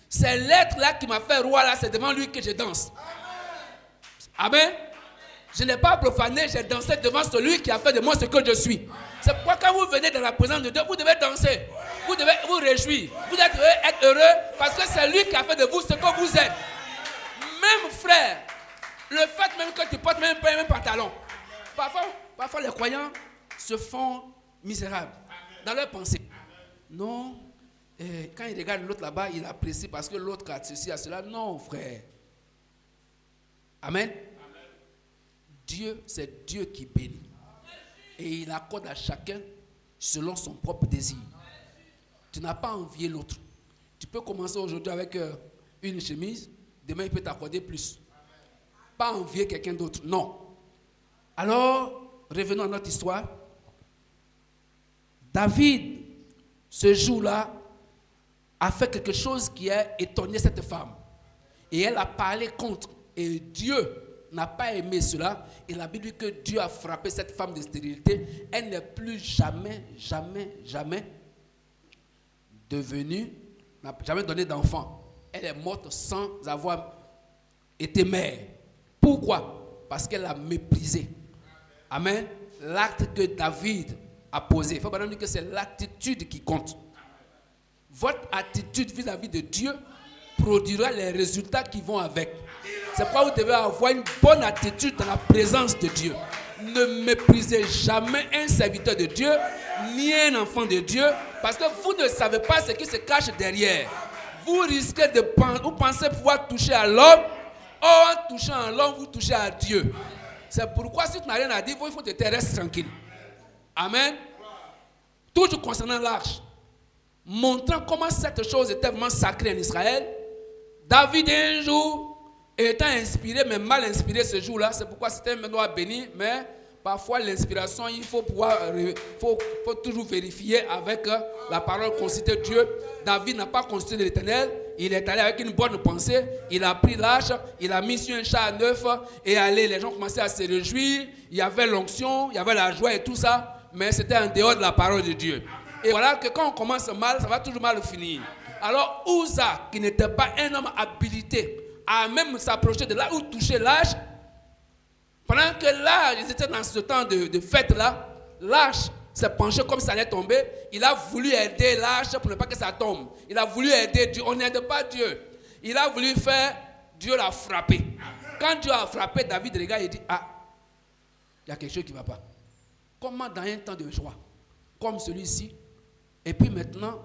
c'est l'être là qui m'a fait roi là, c'est devant lui que je danse. Amen. Je n'ai pas profané, j'ai dansé devant celui qui a fait de moi ce que je suis. C'est pourquoi quand vous venez dans la présence de Dieu, vous devez danser, vous devez vous réjouir, vous devez être heureux parce que c'est lui qui a fait de vous ce que vous êtes. Même frère, le fait même que tu portes même pas un pantalon, parfois les croyants se font misérables dans leurs pensées. Non, quand il regarde l'autre là-bas, il apprécie parce que l'autre a ceci, a cela. Non, frère. Amen. Dieu, c'est Dieu qui bénit. Et il accorde à chacun selon son propre désir. Tu n'as pas envié l'autre. Tu peux commencer aujourd'hui avec une chemise, demain il peut t'accorder plus. Pas envier quelqu'un d'autre, non. Alors, revenons à notre histoire. David, ce jour-là, a fait quelque chose qui a étonné cette femme. Et elle a parlé contre. Et Dieu n'a pas aimé cela. Et la Bible dit que Dieu a frappé cette femme de stérilité. Elle n'est plus jamais devenue, n'a jamais donné d'enfant. Elle est morte sans avoir été mère. Pourquoi? Parce qu'elle a méprisé. Amen. L'acte que David a posé. Il faut pas dire que c'est l'attitude qui compte. Votre attitude vis-à-vis de Dieu produira les résultats qui vont avec. C'est pourquoi vous devez avoir une bonne attitude dans la présence de Dieu. Ne méprisez jamais un serviteur de Dieu, ni un enfant de Dieu, parce que vous ne savez pas ce qui se cache derrière. Vous risquez de penser pouvoir toucher à l'homme, or en touchant à l'homme, vous touchez à Dieu. C'est pourquoi si tu n'as rien à dire, il faut te taire, reste tranquille. Amen. Toujours concernant l'arche, montrant comment cette chose était vraiment sacrée en Israël, David un jour, étant inspiré, mais mal inspiré ce jour-là, c'est pourquoi c'était un manoir béni, mais parfois l'inspiration, il faut faut toujours vérifier avec la parole consultée de Dieu. David n'a pas consulté de l'Éternel, il est allé avec une bonne pensée, il a pris l'arche, il a mis sur un char neuf, et allé, les gens commençaient à se réjouir, il y avait l'onction, il y avait la joie et tout ça, mais c'était en dehors de la parole de Dieu. Et voilà que quand on commence mal, ça va toujours mal finir. Alors Uza, qui n'était pas un homme habilité à même s'approcher de là où toucher l'arche, pendant que là, ils étaient dans ce temps de fête-là, l'arche s'est penchée comme ça allait tomber. Il a voulu aider l'arche pour ne pas que ça tombe. Il a voulu aider Dieu. On n'aide pas Dieu. Il a voulu faire, Dieu l'a frappé. Quand Dieu a frappé, David regarde et dit, ah, il y a quelque chose qui ne va pas. Comment dans un temps de joie, comme celui-ci, et puis maintenant,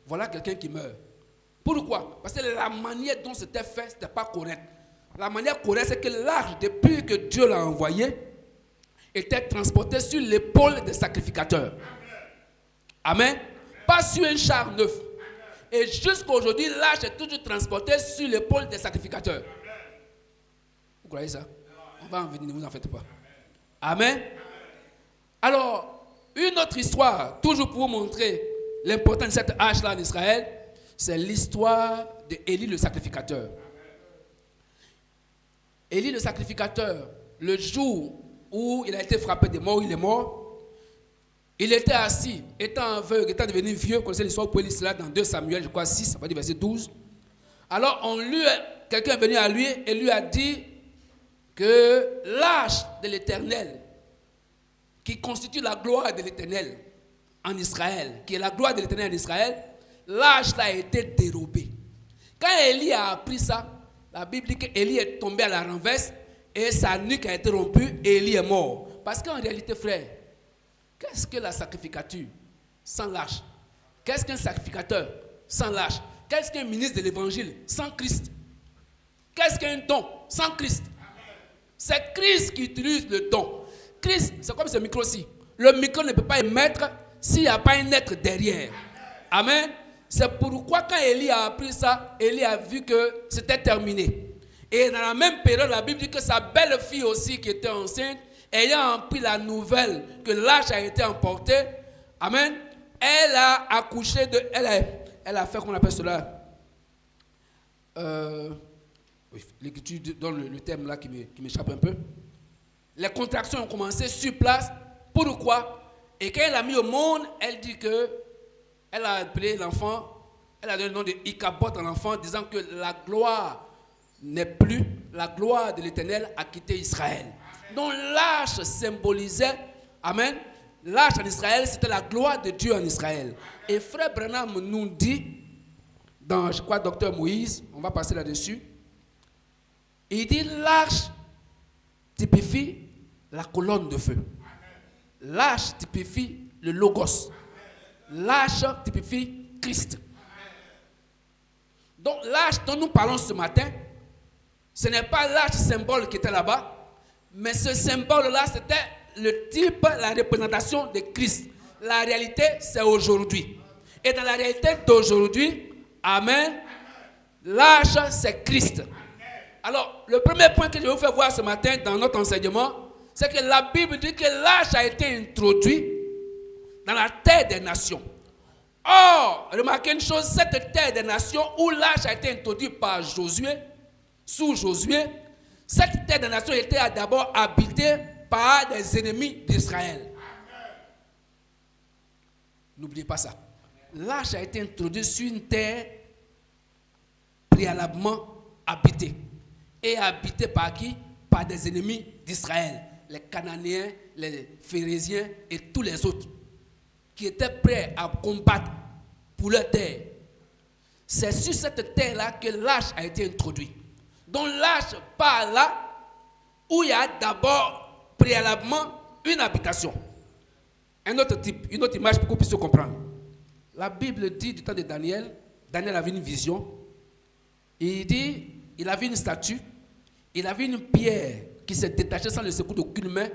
voilà quelqu'un qui meurt. Pourquoi? Parce que la manière dont c'était fait, ce n'était pas correct. La manière correcte, c'est que l'arche, depuis que Dieu l'a envoyé, était transportée sur l'épaule des sacrificateurs. Amen. Pas sur un char neuf. Et jusqu'à aujourd'hui, l'arche est toujours transportée sur l'épaule des sacrificateurs. Vous croyez ça? On va en venir, ne vous en faites pas. Amen. Alors, une autre histoire, toujours pour vous montrer l'importance de cette arche-là en Israël, c'est l'histoire d'Élie le sacrificateur. Élie le sacrificateur, le jour où il a été frappé de mort, il est mort, Il était assis, étant aveugle, étant devenu vieux. Vous connaissez l'histoire, vous pouvez lire cela dans 2 Samuel, je crois 6, à partir du verset 12. Alors quelqu'un est venu à lui et lui a dit que l'arche de l'Éternel, qui constitue la gloire de l'Éternel en Israël, qui est la gloire de l'Éternel en Israël, l'arche a été dérobée. Quand Élie a appris ça, la Bible dit qu'Élie est tombé à la renverse et sa nuque a été rompue et Élie est mort. Parce qu'en réalité, frère, qu'est-ce que la sacrificature sans l'arche? Qu'est-ce qu'un sacrificateur sans l'arche? Qu'est-ce qu'un ministre de l'évangile sans Christ? Qu'est-ce qu'un don sans Christ? C'est Christ qui utilise le don. Christ, c'est comme ce micro-ci. Le micro ne peut pas émettre s'il n'y a pas un être derrière. Amen. C'est pourquoi quand Élie a appris ça, Élie a vu que c'était terminé. Et dans la même période, la Bible dit que sa belle-fille aussi, qui était enceinte, ayant appris la nouvelle que l'arche a été emportée, amen, elle a accouché de... Elle a fait, comment on appelle cela? Oui, l'écriture donne le thème là qui m'échappe un peu. Les contractions ont commencé sur place. Pourquoi? Et quand elle a mis au monde, elle dit que elle a appelé l'enfant, elle a donné le nom de Ichabod à l'enfant, disant que la gloire n'est plus, la gloire de l'Éternel a quitté Israël. Donc l'arche symbolisait, amen, l'arche en Israël, c'était la gloire de Dieu en Israël. Et frère Branham nous dit, dans, je crois, Docteur Moïse, on va passer là-dessus, il dit l'arche typifie la colonne de feu. L'arche typifie le logos. L'arche typifie Christ. Donc l'arche dont nous parlons ce matin, ce n'est pas l'arche symbole qui était là-bas, mais ce symbole-là, c'était le type, la représentation de Christ. La réalité, c'est aujourd'hui. Et dans la réalité d'aujourd'hui, amen, l'arche, c'est Christ. Alors, le premier point que je vais vous faire voir ce matin dans notre enseignement, c'est que la Bible dit que l'arche a été introduit dans la terre des nations. Or, remarquez une chose, cette terre des nations où l'arche a été introduite par Josué, sous Josué, cette terre des nations était d'abord habitée par des ennemis d'Israël. N'oubliez pas ça. L'arche a été introduite sur une terre préalablement habitée. Et habitée par qui? Par des ennemis d'Israël. Les Cananéens, les Phérésiens et tous les autres qui étaient prêts à combattre pour leur terre. C'est sur cette terre-là que l'arche a été introduite. Donc l'arche part là où il y a d'abord préalablement une habitation. Un autre type, une autre image pour qu'on puisse comprendre. La Bible dit du temps de Daniel, Daniel avait une vision. Il dit, il avait une statue, il avait une pierre qui s'est détachée sans le secours d'aucune main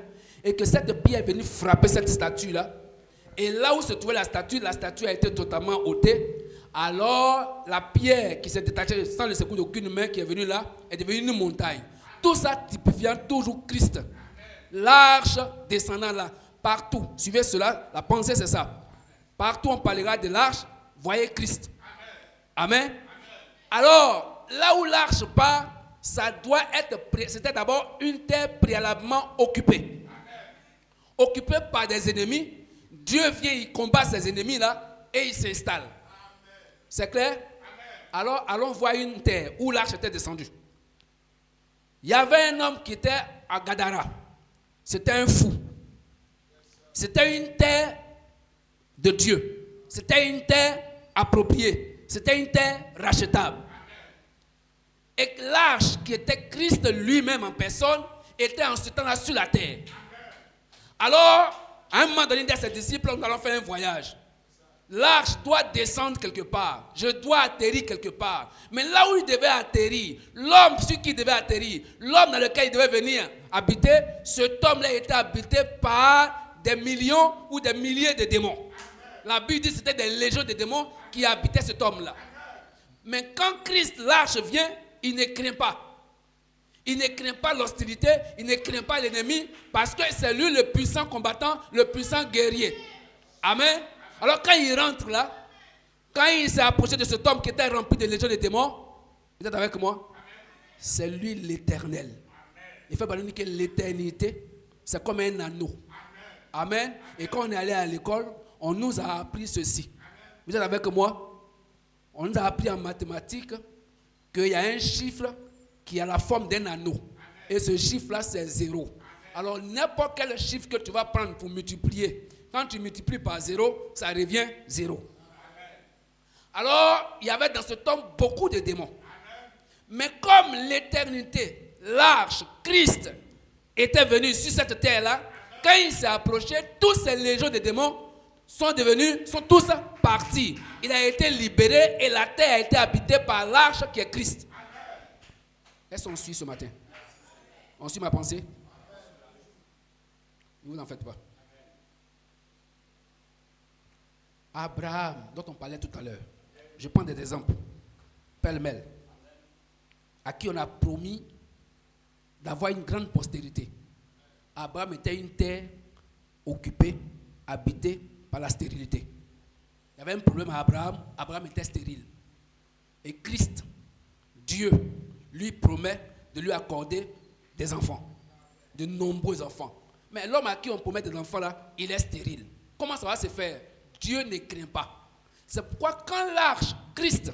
et que cette pierre est venue frapper cette statue-là. Et là où se trouvait la statue a été totalement ôtée. Alors, la pierre qui s'est détachée sans le secours d'aucune main qui est venue là, est devenue une montagne. Tout ça typifiant toujours Christ. L'arche descendant là, partout. Suivez cela, la pensée c'est ça. Partout on parlera de l'arche, voyez Christ. Amen. Alors, là où l'arche part, ça doit être, c'était d'abord une terre préalablement occupée. Occupée par des ennemis. Dieu vient, il combat ses ennemis là et il s'installe. C'est clair? Alors, allons voir une terre où l'arche était descendue. Il y avait un homme qui était à Gadara. C'était un fou. C'était une terre de Dieu. C'était une terre appropriée. C'était une terre rachetable. Et l'arche qui était Christ lui-même en personne était en ce temps-là sur la terre. Alors, à un moment donné, il dit à ses disciples, nous allons faire un voyage. L'arche doit descendre quelque part. Je dois atterrir quelque part. Mais là où il devait atterrir, l'homme sur qui il devait atterrir, l'homme dans lequel il devait venir habiter, cet homme-là était habité par des millions ou des milliers de démons. La Bible dit que c'était des légions de démons qui habitaient cet homme-là. Mais quand Christ, l'arche, vient, il ne craint pas. Il ne craint pas l'hostilité, il ne craint pas l'ennemi, parce que c'est lui le puissant combattant, le puissant guerrier. Amen. Alors quand il rentre là, quand il s'est approché de cet homme qui était rempli de légions de démons, vous êtes avec moi? C'est lui l'Éternel. Il fait parler que l'éternité, c'est comme un anneau. Amen. Et quand on est allé à l'école, on nous a appris ceci. Vous êtes avec moi? On nous a appris en mathématiques qu'il y a un chiffre qui a la forme d'un anneau. Et ce chiffre-là, c'est 0. Alors, n'importe quel chiffre que tu vas prendre pour multiplier, quand tu multiplies par 0, ça revient 0. Alors, il y avait dans ce temps beaucoup de démons. Mais comme l'éternité, l'arche, Christ était venu sur cette terre-là, quand il s'est approché, tous ces légions de démons sont tous partis. Il a été libéré et la terre a été habitée par l'arche qui est Christ. Est-ce qu'on suit ce matin? On suit ma pensée? Ne vous en faites pas. Abraham, dont on parlait tout à l'heure, je prends des exemples, pêle-mêle, à qui on a promis d'avoir une grande postérité. Abraham était une terre occupée, habitée par la stérilité. Il y avait un problème à Abraham, Abraham était stérile. Et Christ, Dieu, lui promet de lui accorder des enfants, de nombreux enfants. Mais l'homme à qui on promet des enfants là, il est stérile. Comment ça va se faire? Dieu ne craint pas. C'est pourquoi quand l'arche, Christ,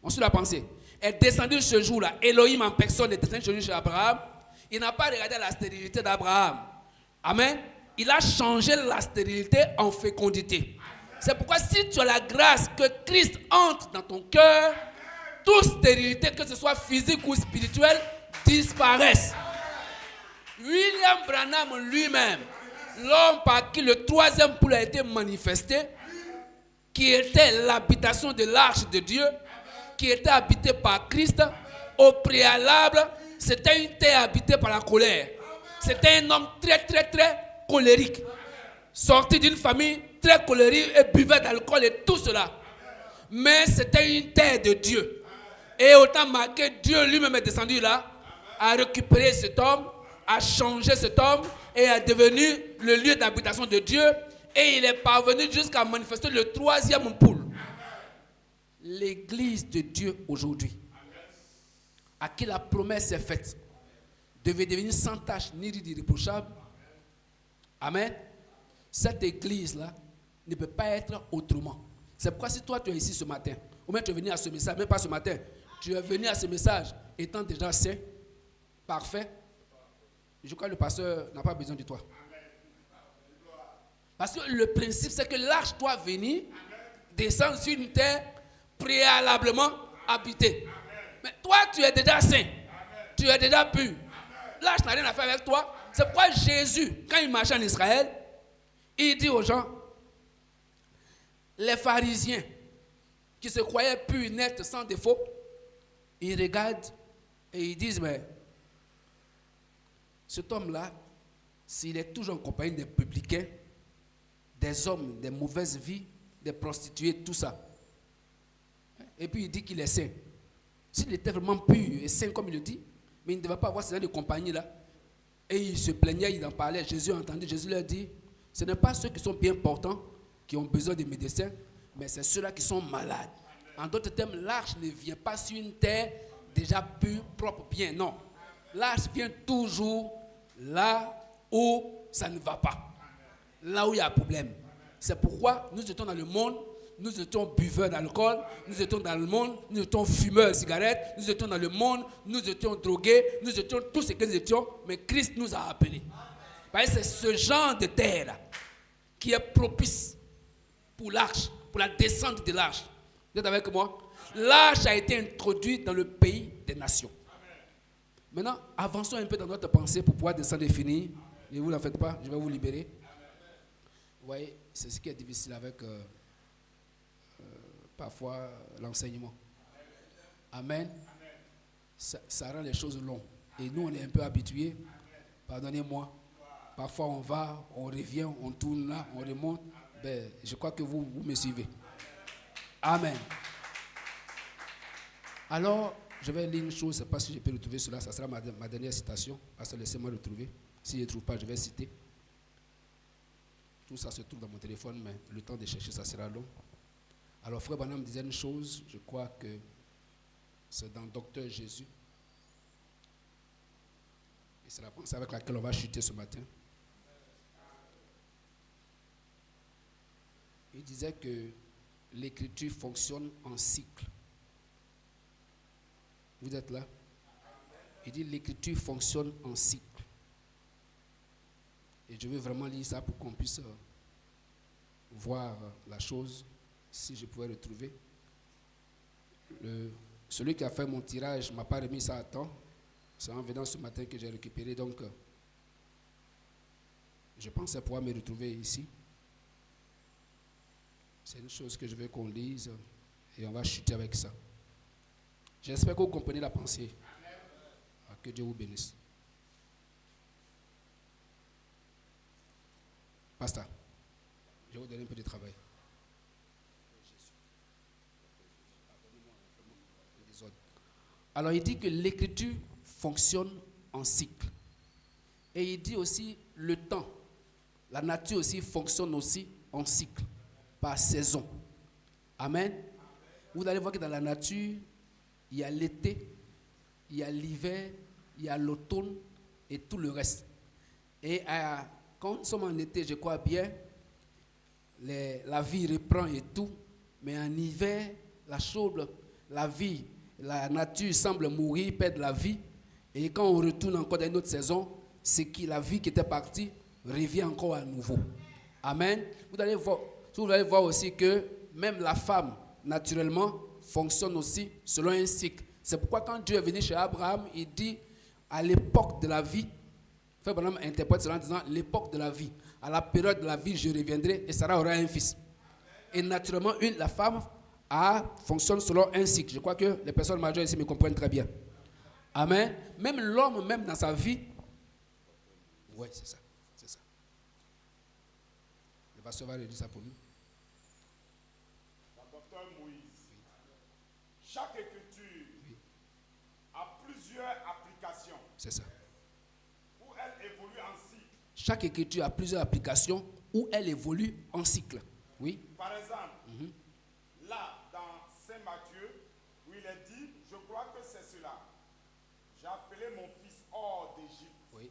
on suit la pensée, est descendu ce jour-là, Elohim en personne est descendu chez Abraham, il n'a pas regardé la stérilité d'Abraham. Amen. Il a changé la stérilité en fécondité. C'est pourquoi si tu as la grâce que Christ entre dans ton cœur, toute stérilité, que ce soit physique ou spirituelle, disparaisse. William Branham lui-même, l'homme par qui le troisième poule a été manifesté, qui était l'habitation de l'arche de Dieu, qui était habité par Christ, au préalable, c'était une terre habitée par la colère. C'était un homme très, très, très colérique. Sorti d'une famille très colérique et buvait d'alcool et tout cela. Mais c'était une terre de Dieu. Et autant marqué, Dieu lui-même est descendu là, a récupéré cet homme, a changé cet homme et est devenu le lieu d'habitation de Dieu. Et il est parvenu jusqu'à manifester le troisième poule. L'église de Dieu aujourd'hui, à qui la promesse est faite, devait devenir sans tache ni ride irréprochable. Amen. Cette église-là ne peut pas être autrement. C'est pourquoi si toi tu es ici ce matin, ou même tu es venu à ce message, même pas ce matin, tu es venu à ce message étant déjà saint, parfait, je crois que le pasteur n'a pas besoin de toi. Parce que le principe, c'est que l'arche doit venir, descendre sur une terre préalablement habitée. Mais toi, tu es déjà saint, tu es déjà pur. L'arche n'a rien à faire avec toi. C'est pourquoi Jésus, quand il marchait en Israël, il dit aux gens, les pharisiens qui se croyaient purs, nets, sans défaut, ils regardent et ils disent, mais cet homme-là, s'il est toujours en compagnie des publicains, des hommes, des mauvaises vies, des prostituées, tout ça, et puis il dit qu'il est saint. S'il était vraiment pur et saint comme il le dit, mais il ne devait pas avoir ces gens de compagnie-là. Et il se plaignait, il en parlait. Jésus a entendu, Jésus leur dit, ce n'est pas ceux qui sont bien portants qui ont besoin de médecins, mais c'est ceux-là qui sont malades. En d'autres termes, l'arche ne vient pas sur une terre déjà pure, propre, bien. Non. L'arche vient toujours là où ça ne va pas. Là où il y a un problème. C'est pourquoi nous étions dans le monde, nous étions buveurs d'alcool, nous étions dans le monde, nous étions fumeurs de cigarettes, nous étions dans le monde, nous étions drogués, nous étions tout ce que nous étions, mais Christ nous a appelés. Parce que c'est ce genre de terre-là qui est propice pour l'arche, pour la descente de l'arche. Vous êtes avec moi? L'arche a été introduite dans le pays des nations. Maintenant, avançons un peu dans notre pensée pour pouvoir descendre et finir. Ne vous en faites pas, je vais vous libérer. Vous voyez, c'est ce qui est difficile avec parfois l'enseignement. Amen. Ça rend les choses longues. Et nous, on est un peu habitués. Pardonnez-moi. Parfois, on va, on revient, on tourne là, on remonte. Ben, je crois que vous me suivez. Amen. Alors, je vais lire une chose, je ne sais pas si je peux retrouver cela, ça sera ma dernière citation, parce que laissez-moi le trouver. Si je ne trouve pas, je vais citer. Tout ça se trouve dans mon téléphone, mais le temps de chercher, ça sera long. Alors, Frère Branham disait une chose, je crois que c'est dans Docteur Jésus. Et c'est la pensée avec laquelle on va chuter ce matin. il disait que l'écriture fonctionne en cycle. Vous êtes là? Il dit l'écriture fonctionne en cycle. Et je veux vraiment lire ça pour qu'on puisse voir la chose, si je pouvais retrouver. Celui qui a fait mon tirage ne m'a pas remis ça à temps. C'est en venant ce matin que j'ai récupéré, donc je pensais pouvoir me retrouver ici. C'est une chose que je veux qu'on lise et on va chuter avec ça. J'espère que vous comprenez la pensée. Que Dieu vous bénisse. Pasteur, je vais vous donner un peu de travail. Alors il dit que l'écriture fonctionne en cycle. Et il dit aussi le temps. La nature aussi fonctionne aussi en cycle, par saison. Amen. Vous allez voir que dans la nature, il y a l'été, il y a l'hiver, il y a l'automne et tout le reste. Et quand nous sommes en été, je crois bien, la vie reprend et tout. Mais en hiver, la vie, la nature semble mourir, perdre la vie. Et quand on retourne encore dans une autre saison, c'est que la vie qui était partie revient encore à nouveau. Amen. Vous allez voir aussi que même la femme, naturellement, fonctionne aussi selon un cycle. C'est pourquoi quand Dieu est venu chez Abraham, il dit à l'époque de la vie, Frère Branham interprète cela en disant l'époque de la vie. À la période de la vie, je reviendrai et Sarah aura un fils. Et naturellement, la femme fonctionne selon un cycle. Je crois que les personnes majeures ici me comprennent très bien. Amen. Même l'homme, même dans sa vie. Oui, c'est ça. C'est ça. Le pasteur va redire ça pour nous. La docteur Moïse. Chaque écriture a plusieurs applications. C'est ça. Où elle évolue en cycle. Chaque écriture a plusieurs applications où elle évolue en cycle. Oui. Par exemple, là, dans Saint Matthieu, où il est dit, je crois que c'est cela. J'ai appelé mon fils hors d'Égypte. Oui.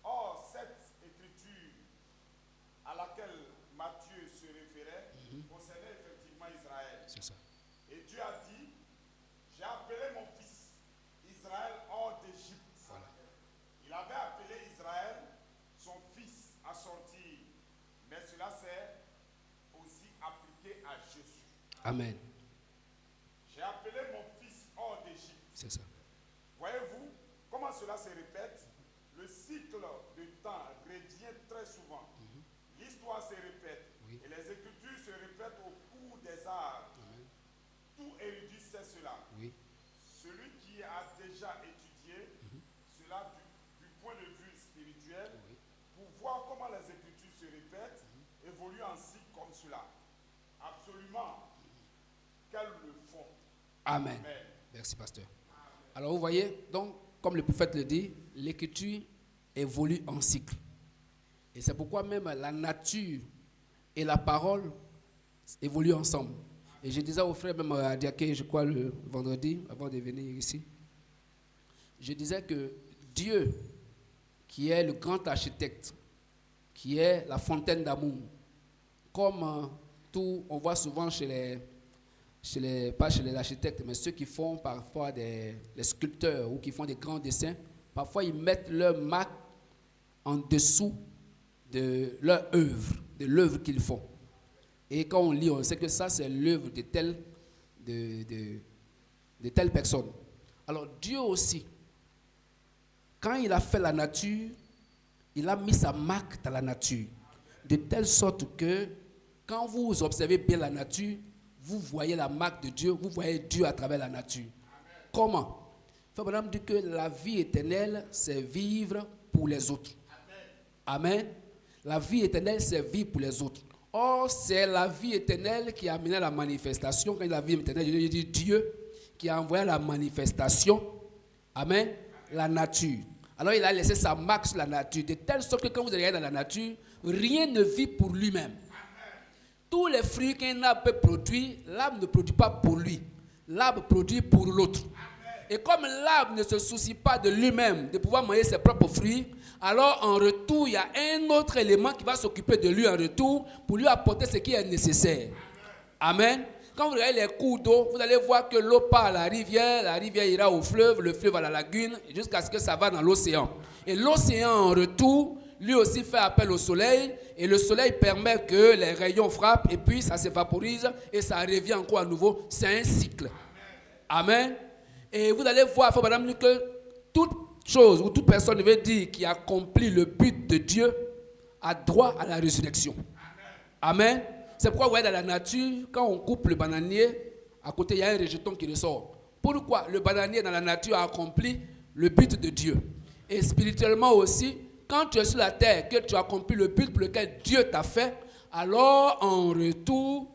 Or, cette écriture à laquelle Matthieu se référait concernait effectivement Israël. C'est ça. Et Dieu a dit, j'ai appelé mon fils Israël hors d'Égypte. Voilà. Il avait appelé Israël son fils à sortir. Mais cela s'est aussi appliqué à Jésus. Amen. J'ai appelé mon fils hors d'Égypte. C'est ça. Voyez-vous comment cela se répète? Le cycle de temps revient très souvent. L'histoire se répète. Oui. Et les écritures se répètent au cours des âges. Tout érudit sait cela. Oui. Celui qui a déjà étudié cela du point de vue spirituel, pour voir comment les écritures se répètent, évoluent en cycle comme cela. Absolument. Qu'elles le font. Amen. Amen. Merci, pasteur. Alors, vous voyez, donc, comme le prophète le dit, l'écriture évolue en cycle. Et c'est pourquoi même la nature et la parole évoluent ensemble. Et je disais au frère, même à Diaké, je crois, le vendredi, avant de venir ici, je disais que Dieu, qui est le grand architecte, qui est la fontaine d'amour, comme tout, on voit souvent pas chez les architectes, mais ceux qui font parfois les sculpteurs ou qui font des grands dessins, parfois ils mettent leur marque en dessous de leur œuvre, de l'œuvre qu'ils font. Et quand on lit, on sait que ça, c'est l'œuvre de telle personne. Alors Dieu aussi, quand il a fait la nature, il a mis sa marque dans la nature. De telle sorte que quand vous observez bien la nature, vous voyez la marque de Dieu, vous voyez Dieu à travers la nature. Amen. Comment? Frère Branham dit que la vie éternelle, c'est vivre pour les autres. Amen. Amen. La vie éternelle, c'est vivre pour les autres. Or, c'est la vie éternelle qui a amené la manifestation. Quand il y a la vie éternelle, je dis Dieu qui a envoyé la manifestation. Amen. La nature. Alors, il a laissé sa marque sur la nature. De telle sorte que quand vous regardez dans la nature, rien ne vit pour lui-même. Tous les fruits qu'un arbre peut produire, l'arbre ne produit pas pour lui. L'arbre produit pour l'autre. Et comme l'arbre ne se soucie pas de lui-même, de pouvoir manger ses propres fruits, alors en retour, il y a un autre élément qui va s'occuper de lui en retour pour lui apporter ce qui est nécessaire. Amen. Quand vous regardez les cours d'eau, vous allez voir que l'eau part à la rivière ira au fleuve, le fleuve à la lagune, jusqu'à ce que ça va dans l'océan. Et l'océan en retour, lui aussi fait appel au soleil, et le soleil permet que les rayons frappent, et puis ça s'évaporise, et ça revient encore à nouveau. C'est un cycle. Amen. Et vous allez voir, madame, que toute chose ou toute personne veut dire qui accomplit le but de Dieu a droit à la résurrection. Amen. C'est pourquoi vous voyez dans la nature, quand on coupe le bananier, à côté il y a un rejeton qui ressort. Pourquoi? Le bananier dans la nature a accompli le but de Dieu. Et spirituellement aussi, quand tu es sur la terre, que tu as accompli le but pour lequel Dieu t'a fait, alors en retour,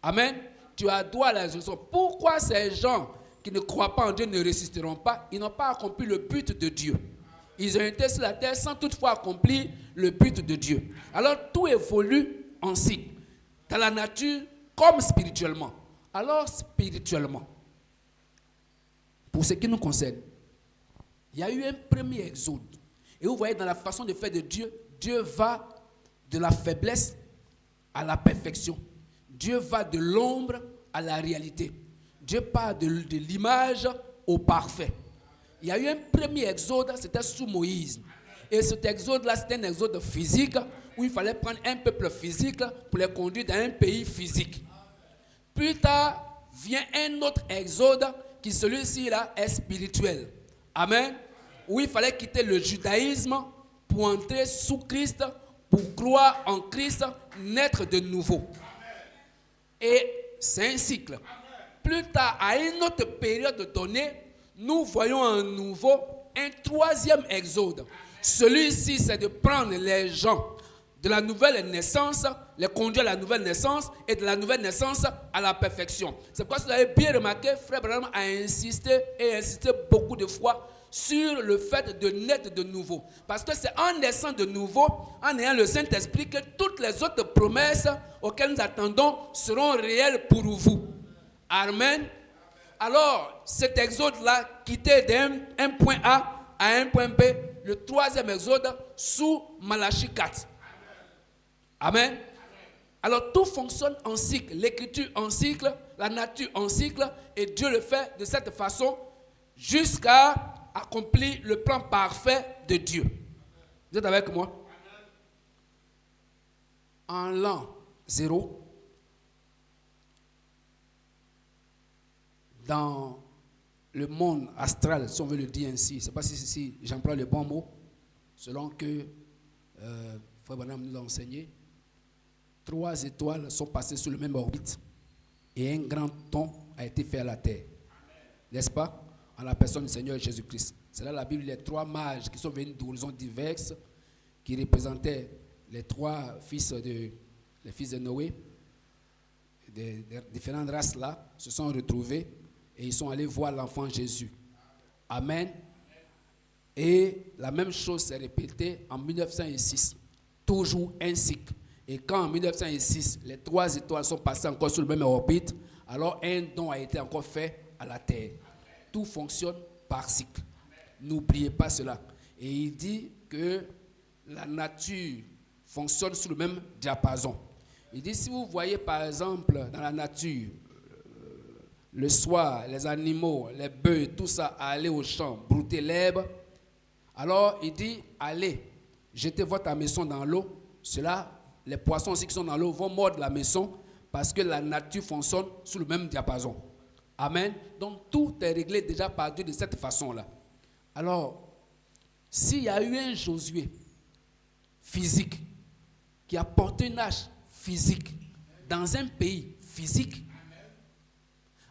amen, tu as droit à la résurrection. Pourquoi ces gens qui ne croient pas en Dieu ne résisteront pas? Ils n'ont pas accompli le but de Dieu. Ils ont été sur la terre sans toutefois accomplir le but de Dieu. Alors tout évolue en cycle. Dans la nature comme spirituellement. Alors spirituellement, pour ce qui nous concerne, il y a eu un premier exode. Et vous voyez dans la façon de faire de Dieu, Dieu va de la faiblesse à la perfection. Dieu va de l'ombre à la réalité. Dieu part de l'image au parfait. Il y a eu un premier exode, c'était sous Moïse. Et cet exode-là, c'était un exode physique où il fallait prendre un peuple physique pour les conduire dans un pays physique. Plus tard, vient un autre exode qui, celui-ci-là, est spirituel. Amen. Où il fallait quitter le judaïsme pour entrer sous Christ, pour croire en Christ, naître de nouveau. Et c'est un cycle. Plus tard, à une autre période donnée, nous voyons à nouveau un troisième exode. Celui-ci, c'est de prendre les gens de la nouvelle naissance, les conduire à la nouvelle naissance et de la nouvelle naissance à la perfection. C'est pourquoi vous avez bien remarqué, Frère Branham a insisté beaucoup de fois sur le fait de naître de nouveau. Parce que c'est en naissant de nouveau, en ayant le Saint-Esprit, que toutes les autres promesses auxquelles nous attendons seront réelles pour vous. Amen. Alors, cet exode-là, quitté d'un point A à un point B, le troisième exode sous Malachie 4. Amen. Alors tout fonctionne en cycle. L'écriture en cycle, la nature en cycle, et Dieu le fait de cette façon jusqu'à accomplir le plan parfait de Dieu. Vous êtes avec moi? En l'an 0, dans le monde astral, si on veut le dire ainsi, je ne sais pas si j'emploie le bon mot, selon que Frère Branham nous a enseigné, 3 étoiles sont passées sur le même orbite et un grand ton a été fait à la terre. N'est-ce pas? En la personne du Seigneur Jésus-Christ. C'est là la Bible, les 3 mages qui sont venus d'horizons divers, qui représentaient les 3 fils de Noé, des différentes races là, se sont retrouvés et ils sont allés voir l'enfant Jésus. Amen. Et la même chose s'est répétée en 1906. Toujours un cycle. Et quand en 1906, les 3 étoiles sont passées encore sur le même orbite, alors un don a été encore fait à la terre. Tout fonctionne par cycle. N'oubliez pas cela. Et il dit que la nature fonctionne sur le même diapason. Il dit, si vous voyez par exemple dans la nature, le soir, les animaux, les bœufs, tout ça, aller au champ, brouter l'herbe, alors il dit, allez, jetez votre hameçon dans l'eau. Cela, les poissons aussi qui sont dans l'eau vont mordre la maison parce que la nature fonctionne sous le même diapason. Amen. Donc tout est réglé déjà par Dieu de cette façon-là. Alors, s'il y a eu un Josué physique qui a porté une hache physique dans un pays physique,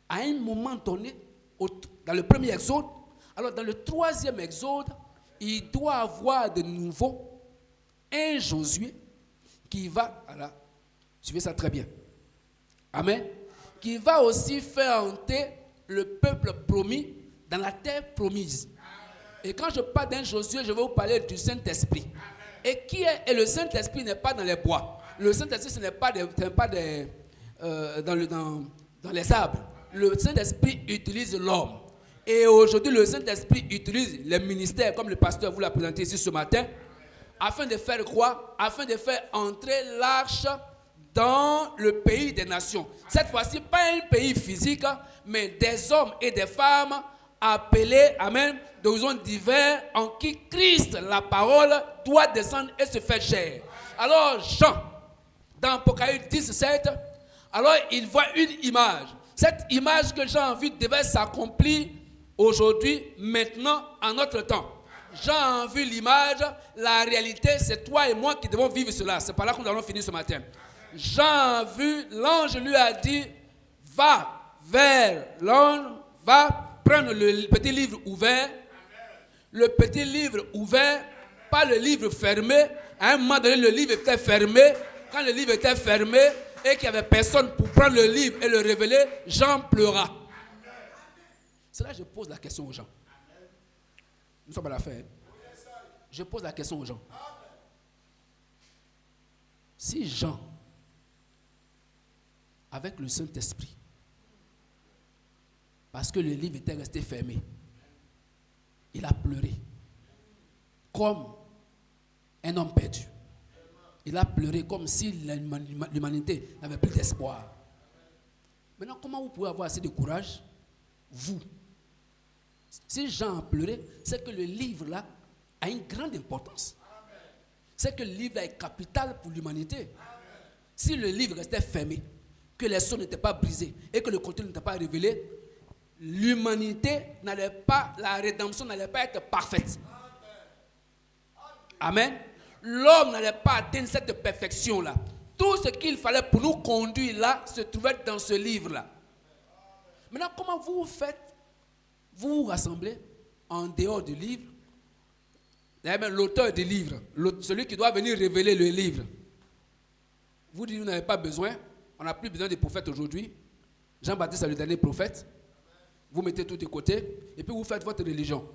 à un moment donné, dans le premier exode, alors dans le troisième exode, il doit avoir de nouveau un Josué qui va, voilà, suivez ça très bien, amen, qui va aussi faire entrer le peuple promis dans la terre promise. Et quand je parle d'un Josué, je vais vous parler du Saint-Esprit. Et qui est, et le Saint-Esprit n'est pas dans les bois. Le Saint-Esprit, ce n'est pas, dans les arbres. Le Saint-Esprit utilise l'homme. Et aujourd'hui, le Saint-Esprit utilise les ministères, comme le pasteur vous l'a présenté ici ce matin, afin de faire quoi? Afin de faire entrer l'arche dans le pays des nations. Cette fois-ci, pas un pays physique, mais des hommes et des femmes appelés, amen, d'horizons divers, en qui Christ, la parole, doit descendre et se faire chair. Alors Jean, dans Apocalypse 17, alors il voit une image. Cette image que Jean a vue devait s'accomplir aujourd'hui, maintenant, en notre temps. Jean a vu l'image, la réalité, c'est toi et moi qui devons vivre cela. C'est par là que nous allons finir ce matin. Jean a vu, l'ange lui a dit, va vers l'ange, va prendre le petit livre ouvert. Le petit livre ouvert, pas le livre fermé. À un moment donné, le livre était fermé. Quand le livre était fermé et qu'il n'y avait personne pour prendre le livre et le révéler, Jean pleura. C'est là que je pose la question aux gens. Nous sommes à la fin. Je pose la question aux gens. Si Jean, avec le Saint-Esprit, parce que le livre était resté fermé, il a pleuré comme un homme perdu. Il a pleuré comme si l'humanité n'avait plus d'espoir. Maintenant, comment vous pouvez avoir assez de courage, vous? Si Jean a pleuré, c'est que le livre là a une grande importance. C'est que le livre là est capital pour l'humanité. Si le livre restait fermé, que les sceaux n'étaient pas brisés et que le contenu n'était pas révélé, l'humanité n'allait pas, la rédemption n'allait pas être parfaite. Amen. L'homme n'allait pas atteindre cette perfection-là. Tout ce qu'il fallait pour nous conduire là se trouvait dans ce livre-là. Maintenant, comment vous faites? Vous vous rassemblez en dehors du livre. L'auteur du livre, celui qui doit venir révéler le livre. Vous dites, vous n'avez pas besoin. On n'a plus besoin des prophètes aujourd'hui. Jean-Baptiste est le dernier prophète. Vous mettez tout de côté et puis vous faites votre religion.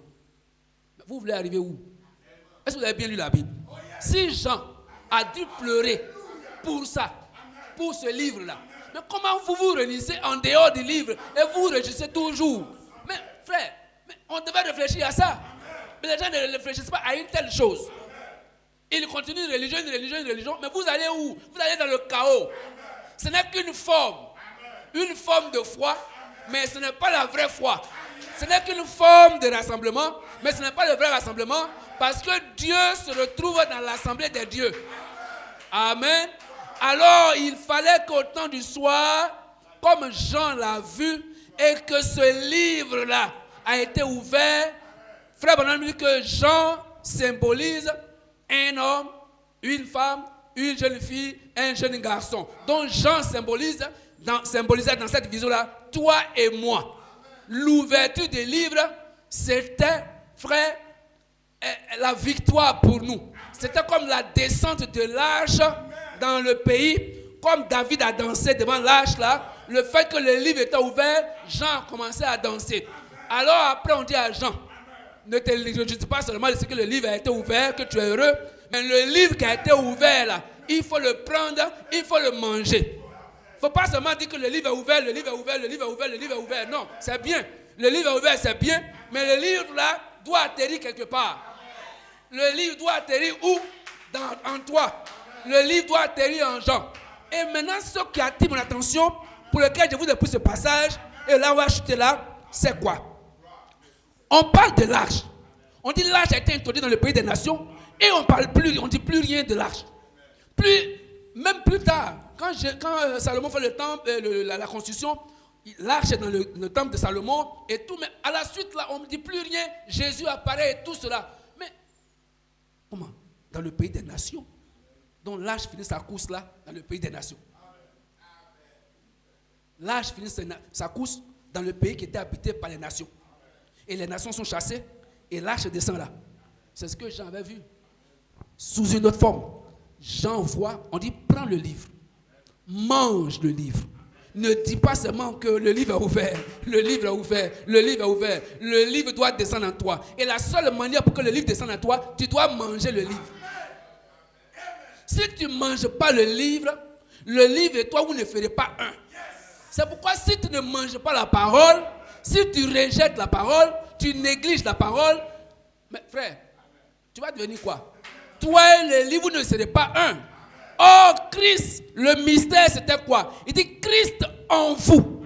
Vous voulez arriver où? Est-ce que vous avez bien lu la Bible? Si Jean a dû pleurer pour ça, pour ce livre-là, mais comment vous vous réunissez en dehors du livre et vous réjouissez toujours? Mais frère, on devait réfléchir à ça. Mais les gens ne réfléchissent pas à une telle chose. Ils continuent une religion, mais vous allez où? Vous allez dans le chaos. Ce n'est qu'une forme de foi, mais ce n'est pas la vraie foi. Ce n'est qu'une forme de rassemblement, mais ce n'est pas le vrai rassemblement, parce que Dieu se retrouve dans l'assemblée des dieux. Amen. Alors, il fallait qu'au temps du soir, comme Jean l'a vu, et que ce livre-là a été ouvert, frère Branham dit que Jean symbolise un homme, une femme, une jeune fille, un jeune garçon. Donc Jean symbolisait dans cette vision-là, toi et moi. L'ouverture des livres, c'était, frère, la victoire pour nous. C'était comme la descente de l'arche dans le pays, comme David a dansé devant l'arche là. Le fait que le livre était ouvert, Jean a commencé à danser. Alors après on dit à Jean, ne te réjouis pas seulement de ce que le livre a été ouvert, que tu es heureux, mais le livre qui a été ouvert là, il faut le prendre, il faut le manger. Il ne faut pas seulement dire que le livre est ouvert, le livre est ouvert, le livre est ouvert, le livre est ouvert. Non, c'est bien. Le livre est ouvert, c'est bien, mais le livre là doit atterrir quelque part. Le livre doit atterrir où? En toi. Le livre doit atterrir en Jean. Et maintenant, ce qui attire mon attention, pour lequel je vous ai pris ce passage, et là on va chuter là, c'est quoi? On parle de l'arche. On dit l'arche a été introduite dans le pays des nations, et on ne dit plus rien de l'arche. Même plus tard, quand Salomon fait le temple, la construction, l'arche est dans le temple de Salomon et tout, mais à la suite là, on ne dit plus rien, Jésus apparaît et tout cela. Mais comment? Dans le pays des nations. Donc l'arche finit sa course là, dans le pays des nations. L'arche finit sa course dans le pays qui était habité par les nations. Et les nations sont chassées et l'arche descend là. C'est ce que Jean avait vu. Sous une autre forme. Jean voit, on dit prends le livre, mange le livre. Ne dis pas seulement que le livre est ouvert, le livre est ouvert, le livre est ouvert. Le livre doit descendre en toi. Et la seule manière pour que le livre descende en toi, tu dois manger le livre. Si tu ne manges pas le livre et toi, vous ne ferez pas un. C'est pourquoi si tu ne manges pas la parole, Si tu rejettes la parole, tu négliges la parole, mais frère, tu vas devenir quoi? Toi et le livre ne seraient pas un. Or, Christ, le mystère, c'était quoi? Il dit Christ en vous,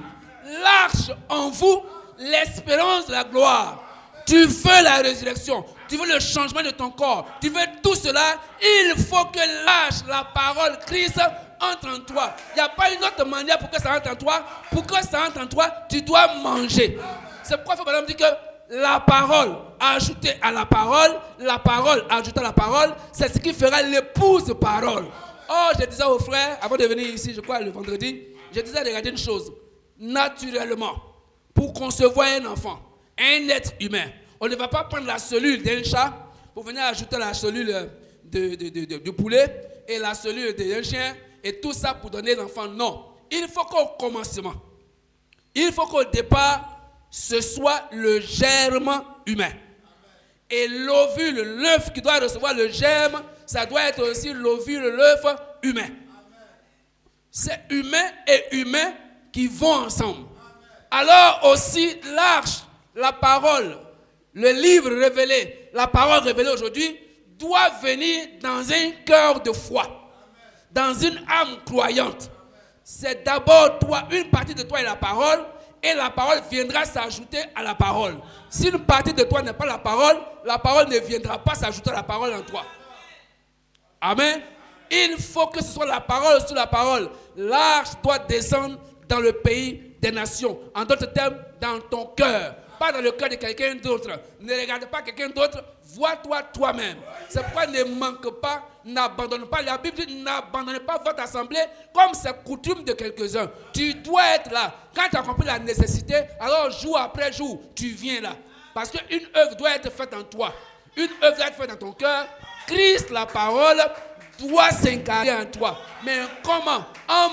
l'arche en vous, l'espérance de la gloire. Tu veux la résurrection, tu veux le changement de ton corps, tu veux tout cela, il faut que l'arche, la parole, Christ entre en toi. Il n'y a pas une autre manière pour que ça entre en toi. Pour que ça entre en toi, tu dois manger. C'est pourquoi il faut dire que la parole ajoutée à la parole ajoutée à la parole, c'est ce qui fera l'épouse parole. Oh, je disais aux frères, avant de venir ici, je crois le vendredi, je disais de regarder une chose. Naturellement, pour concevoir un enfant, un être humain, on ne va pas prendre la cellule d'un chat pour venir ajouter la cellule du poulet et la cellule d'un chien et tout ça pour donner l'enfant. Non. Il faut qu'au commencement, il faut qu'au départ, ce soit le germe humain. Et l'ovule, l'œuf qui doit recevoir le germe, ça doit être aussi l'ovule, l'œuf humain. C'est humain et humain qui vont ensemble. Alors aussi l'arche, la parole, le livre révélé, la parole révélée aujourd'hui, doit venir dans un cœur de foi, dans une âme croyante. C'est d'abord toi, une partie de toi est la parole, et la parole viendra s'ajouter à la parole. Si une partie de toi n'est pas la parole ne viendra pas s'ajouter à la parole en toi. Amen. Il faut que ce soit la parole sur la parole. L'arche doit descendre dans le pays des nations. En d'autres termes, dans ton cœur. Pas dans le cœur de quelqu'un d'autre. Ne regarde pas quelqu'un d'autre. Vois-toi toi-même. C'est pourquoi ne manque pas, n'abandonne pas. La Bible dit n'abandonnez pas votre assemblée comme c'est coutume de quelques-uns. Tu dois être là. Quand tu as compris la nécessité, alors jour après jour, tu viens là. Parce qu'une œuvre doit être faite en toi. Une œuvre doit être faite dans ton cœur. Christ, la parole, doit s'incarner en toi. Mais comment? En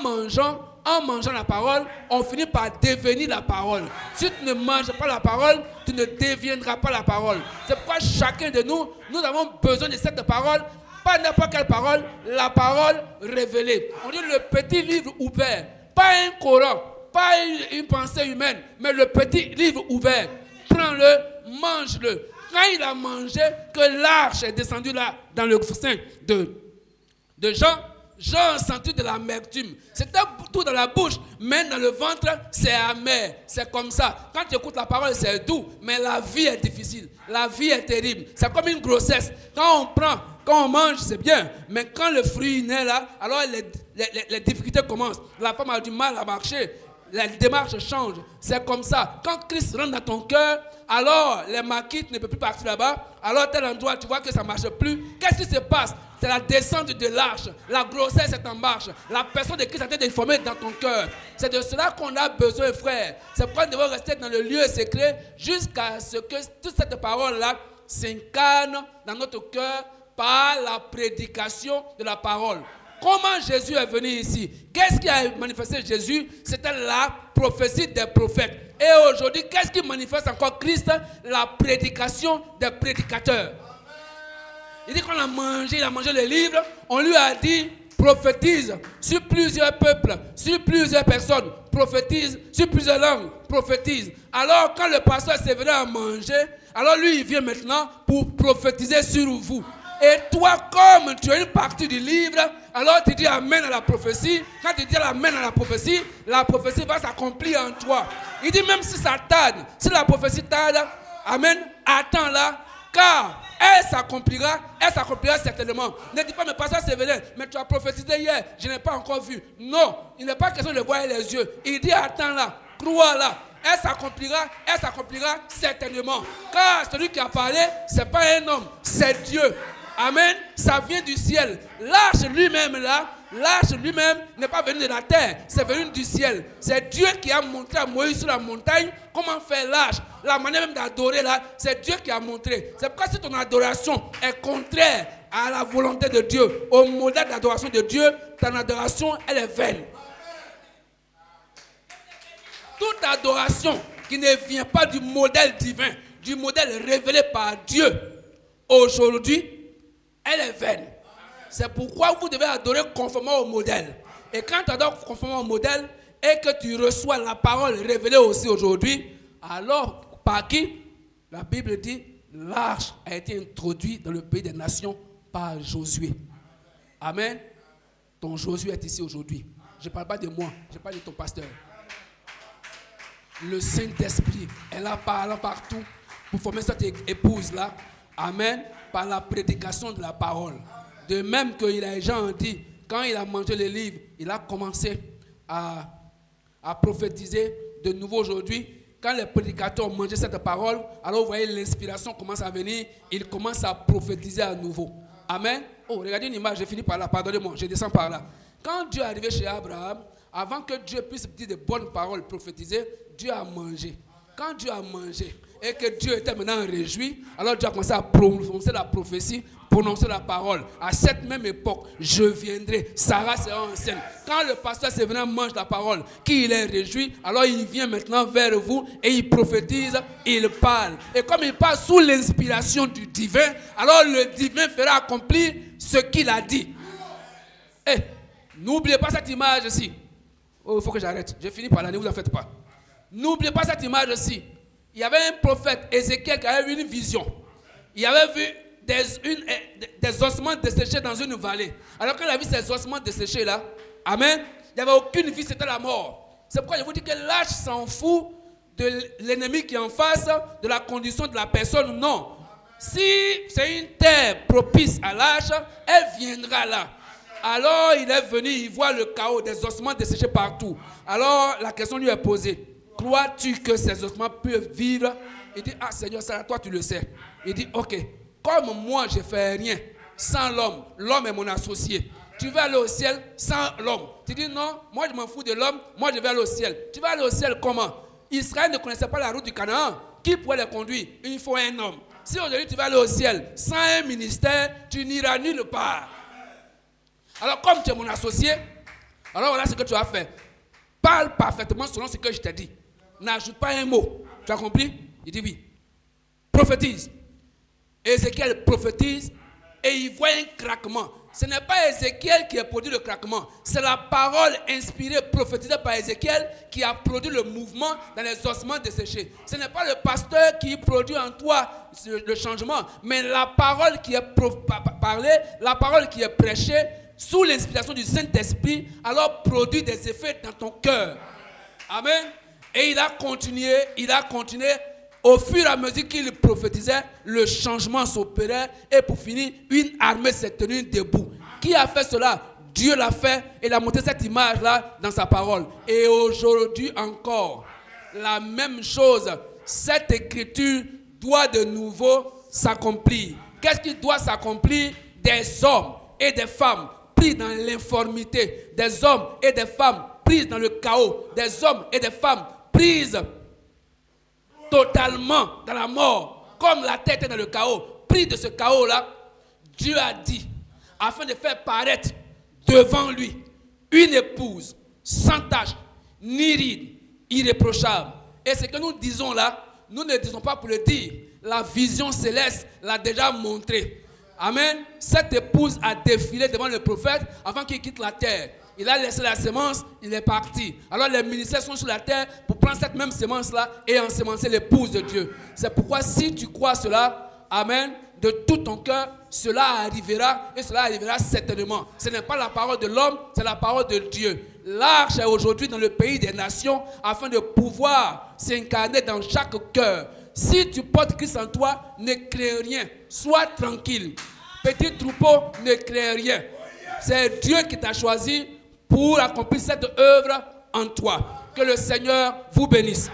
mangeant la parole, on finit par devenir la parole. Si tu ne manges pas la parole, tu ne deviendras pas la parole. C'est pourquoi chacun de nous, nous avons besoin de cette parole. Pas n'importe quelle parole, la parole révélée. On dit le petit livre ouvert. Pas un Coran, pas une pensée humaine, mais le petit livre ouvert. Prends-le, mange-le. Quand il a mangé, que l'arche est descendue là, dans le sein de Jean, Jean a senti de l'amertume. C'était tout dans la bouche, mais dans le ventre, c'est amer. C'est comme ça. Quand tu écoutes la parole, c'est doux, mais la vie est difficile. La vie est terrible. C'est comme une grossesse. Quand on mange, c'est bien. Mais quand le fruit naît là, alors les difficultés commencent. La femme a du mal à marcher. La démarche change. C'est comme ça. Quand Christ rentre dans ton cœur, alors les maquites ne peuvent plus partir là-bas. Alors tel endroit, tu vois que ça ne marche plus. Qu'est-ce qui se passe? C'est la descente de l'arche. La grossesse est en marche. La personne de Christ a été formée dans ton cœur. C'est de cela qu'on a besoin, frère. C'est pourquoi nous devons rester dans le lieu secret jusqu'à ce que toute cette parole-là s'incarne dans notre cœur par la prédication de la parole. Comment Jésus est venu ici? Qu'est-ce qui a manifesté Jésus? C'était la prophétie des prophètes. Et aujourd'hui, qu'est-ce qui manifeste encore Christ? La prédication des prédicateurs. Il dit qu'on a mangé le livre, on lui a dit prophétise sur plusieurs peuples, sur plusieurs personnes, prophétise sur plusieurs langues, prophétise. Alors quand le pasteur s'est venu à manger, alors lui il vient maintenant pour prophétiser sur vous. Et toi, comme tu as une partie du livre, alors tu dis amen à la prophétie. Quand tu dis amen à la prophétie va s'accomplir en toi. Il dit même si ça tarde, si la prophétie tarde, amen, attends-la, car elle s'accomplira certainement. Ne dis pas, mais pasteur c'est venu, mais tu as prophétisé hier, je n'ai pas encore vu. Non, il n'est pas question de voir les yeux. Il dit attends-la, crois-la. Elle s'accomplira certainement. Car celui qui a parlé, ce n'est pas un homme, c'est Dieu. Amen. Ça vient du ciel. L'arche lui-même n'est pas venu de la terre, c'est venu du ciel. C'est Dieu qui a montré à Moïse sur la montagne comment faire l'arche. La manière même d'adorer là, c'est Dieu qui a montré. C'est pourquoi si ton adoration est contraire à la volonté de Dieu, au modèle d'adoration de Dieu, ton adoration, elle est vaine. Toute adoration qui ne vient pas du modèle divin, du modèle révélé par Dieu, aujourd'hui, elle est vaine. C'est pourquoi vous devez adorer conformément au modèle. Et quand tu adores conformément au modèle et que tu reçois la parole révélée aussi aujourd'hui, Alors, par qui? La Bible dit, l'arche a été introduite dans le pays des nations par Josué. Amen. Ton Josué est ici aujourd'hui. Je ne parle pas de moi, je parle de ton pasteur. Le Saint-Esprit est là partout pour former cette épouse-là. Amen. Par la prédication de la parole. De même que les gens ont dit, quand il a mangé les livres, il a commencé à prophétiser. De nouveau aujourd'hui, quand les prédicateurs ont mangé cette parole, alors vous voyez l'inspiration commence à venir, ils commencent à prophétiser à nouveau. Amen. Oh, regardez une image, j'ai fini par là, pardonnez-moi, je descends par là. Quand Dieu est arrivé chez Abraham, avant que Dieu puisse dire de bonnes paroles prophétisées, Dieu a mangé. Quand Dieu a mangé et que Dieu était maintenant réjoui, alors Dieu a commencé à prononcer la prophétie, prononcer la parole. À cette même époque, je viendrai, Sarah sera enceinte. Quand le pasteur Séverin mange la parole, qu'il est réjoui, alors il vient maintenant vers vous et il prophétise, il parle. Et comme il parle sous l'inspiration du divin, alors le divin fera accomplir ce qu'il a dit. Et n'oubliez pas cette image-ci. Oh, il faut que j'arrête. J'ai fini par là, ne vous en faites pas. N'oubliez pas cette image-ci. Il y avait un prophète, Ézéchiel, qui avait vu une vision. Il avait vu des ossements desséchés dans une vallée. Alors qu'il a vu ces ossements desséchés là, amen, il n'y avait aucune vie, c'était la mort. C'est pourquoi je vous dis que l'âge s'en fout de l'ennemi qui est en face, de la condition de la personne, non. Si c'est une terre propice à l'âge, elle viendra là. Alors il est venu, il voit le chaos, des ossements desséchés partout. Alors la question lui est posée. Crois-tu que ces ossements peuvent vivre? Il dit, ah Seigneur, ça, toi tu le sais. Il dit, ok, comme moi je ne fais rien sans l'homme, l'homme est mon associé. Tu vas aller au ciel sans l'homme. Tu dis, non, moi je m'en fous de l'homme, moi je vais aller au ciel. Tu vas aller au ciel comment? Israël ne connaissait pas la route du Canaan. Qui pourrait les conduire? Il faut un homme. Si aujourd'hui tu vas aller au ciel sans un ministère, tu n'iras nulle part. Alors comme tu es mon associé, alors voilà ce que tu vas faire. Parle parfaitement selon ce que je t'ai dit. N'ajoute pas un mot. Tu as compris? Il dit oui. Prophétise. Ézéchiel prophétise et il voit un craquement. Ce n'est pas Ézéchiel qui a produit le craquement. C'est la parole inspirée, prophétisée par Ézéchiel qui a produit le mouvement dans les ossements desséchés. Ce n'est pas le pasteur qui produit en toi le changement, mais la parole qui est parlée, la parole qui est prêchée, sous l'inspiration du Saint-Esprit, alors produit des effets dans ton cœur. Amen. Et il a continué, au fur et à mesure qu'il prophétisait, le changement s'opérait et pour finir, une armée s'est tenue debout. Qui a fait cela? Dieu l'a fait et il a montré cette image-là dans sa parole. Et aujourd'hui encore, la même chose, cette écriture doit de nouveau s'accomplir. Qu'est-ce qui doit s'accomplir? Des hommes et des femmes pris dans l'informité, des hommes et des femmes prises dans le chaos, des hommes et des femmes prises totalement dans la mort, comme la tête est dans le chaos, pris de ce chaos-là, Dieu a dit, afin de faire paraître devant lui une épouse sans tache, ni ride, irréprochable. Et ce que nous disons là, nous ne disons pas pour le dire, la vision céleste l'a déjà montré. Amen. Cette épouse a défilé devant le prophète avant qu'il quitte la terre. Il a laissé la semence, il est parti. Alors les ministères sont sur la terre pour prendre cette même semence-là et ensemencer l'épouse de Dieu. C'est pourquoi si tu crois cela, amen, de tout ton cœur, cela arrivera et cela arrivera certainement. Ce n'est pas la parole de l'homme, c'est la parole de Dieu. L'arche est aujourd'hui dans le pays des nations afin de pouvoir s'incarner dans chaque cœur. Si tu portes Christ en toi, ne crée rien. Sois tranquille. Petit troupeau, ne crée rien. C'est Dieu qui t'a choisi pour accomplir cette œuvre en toi. Que le Seigneur vous bénisse.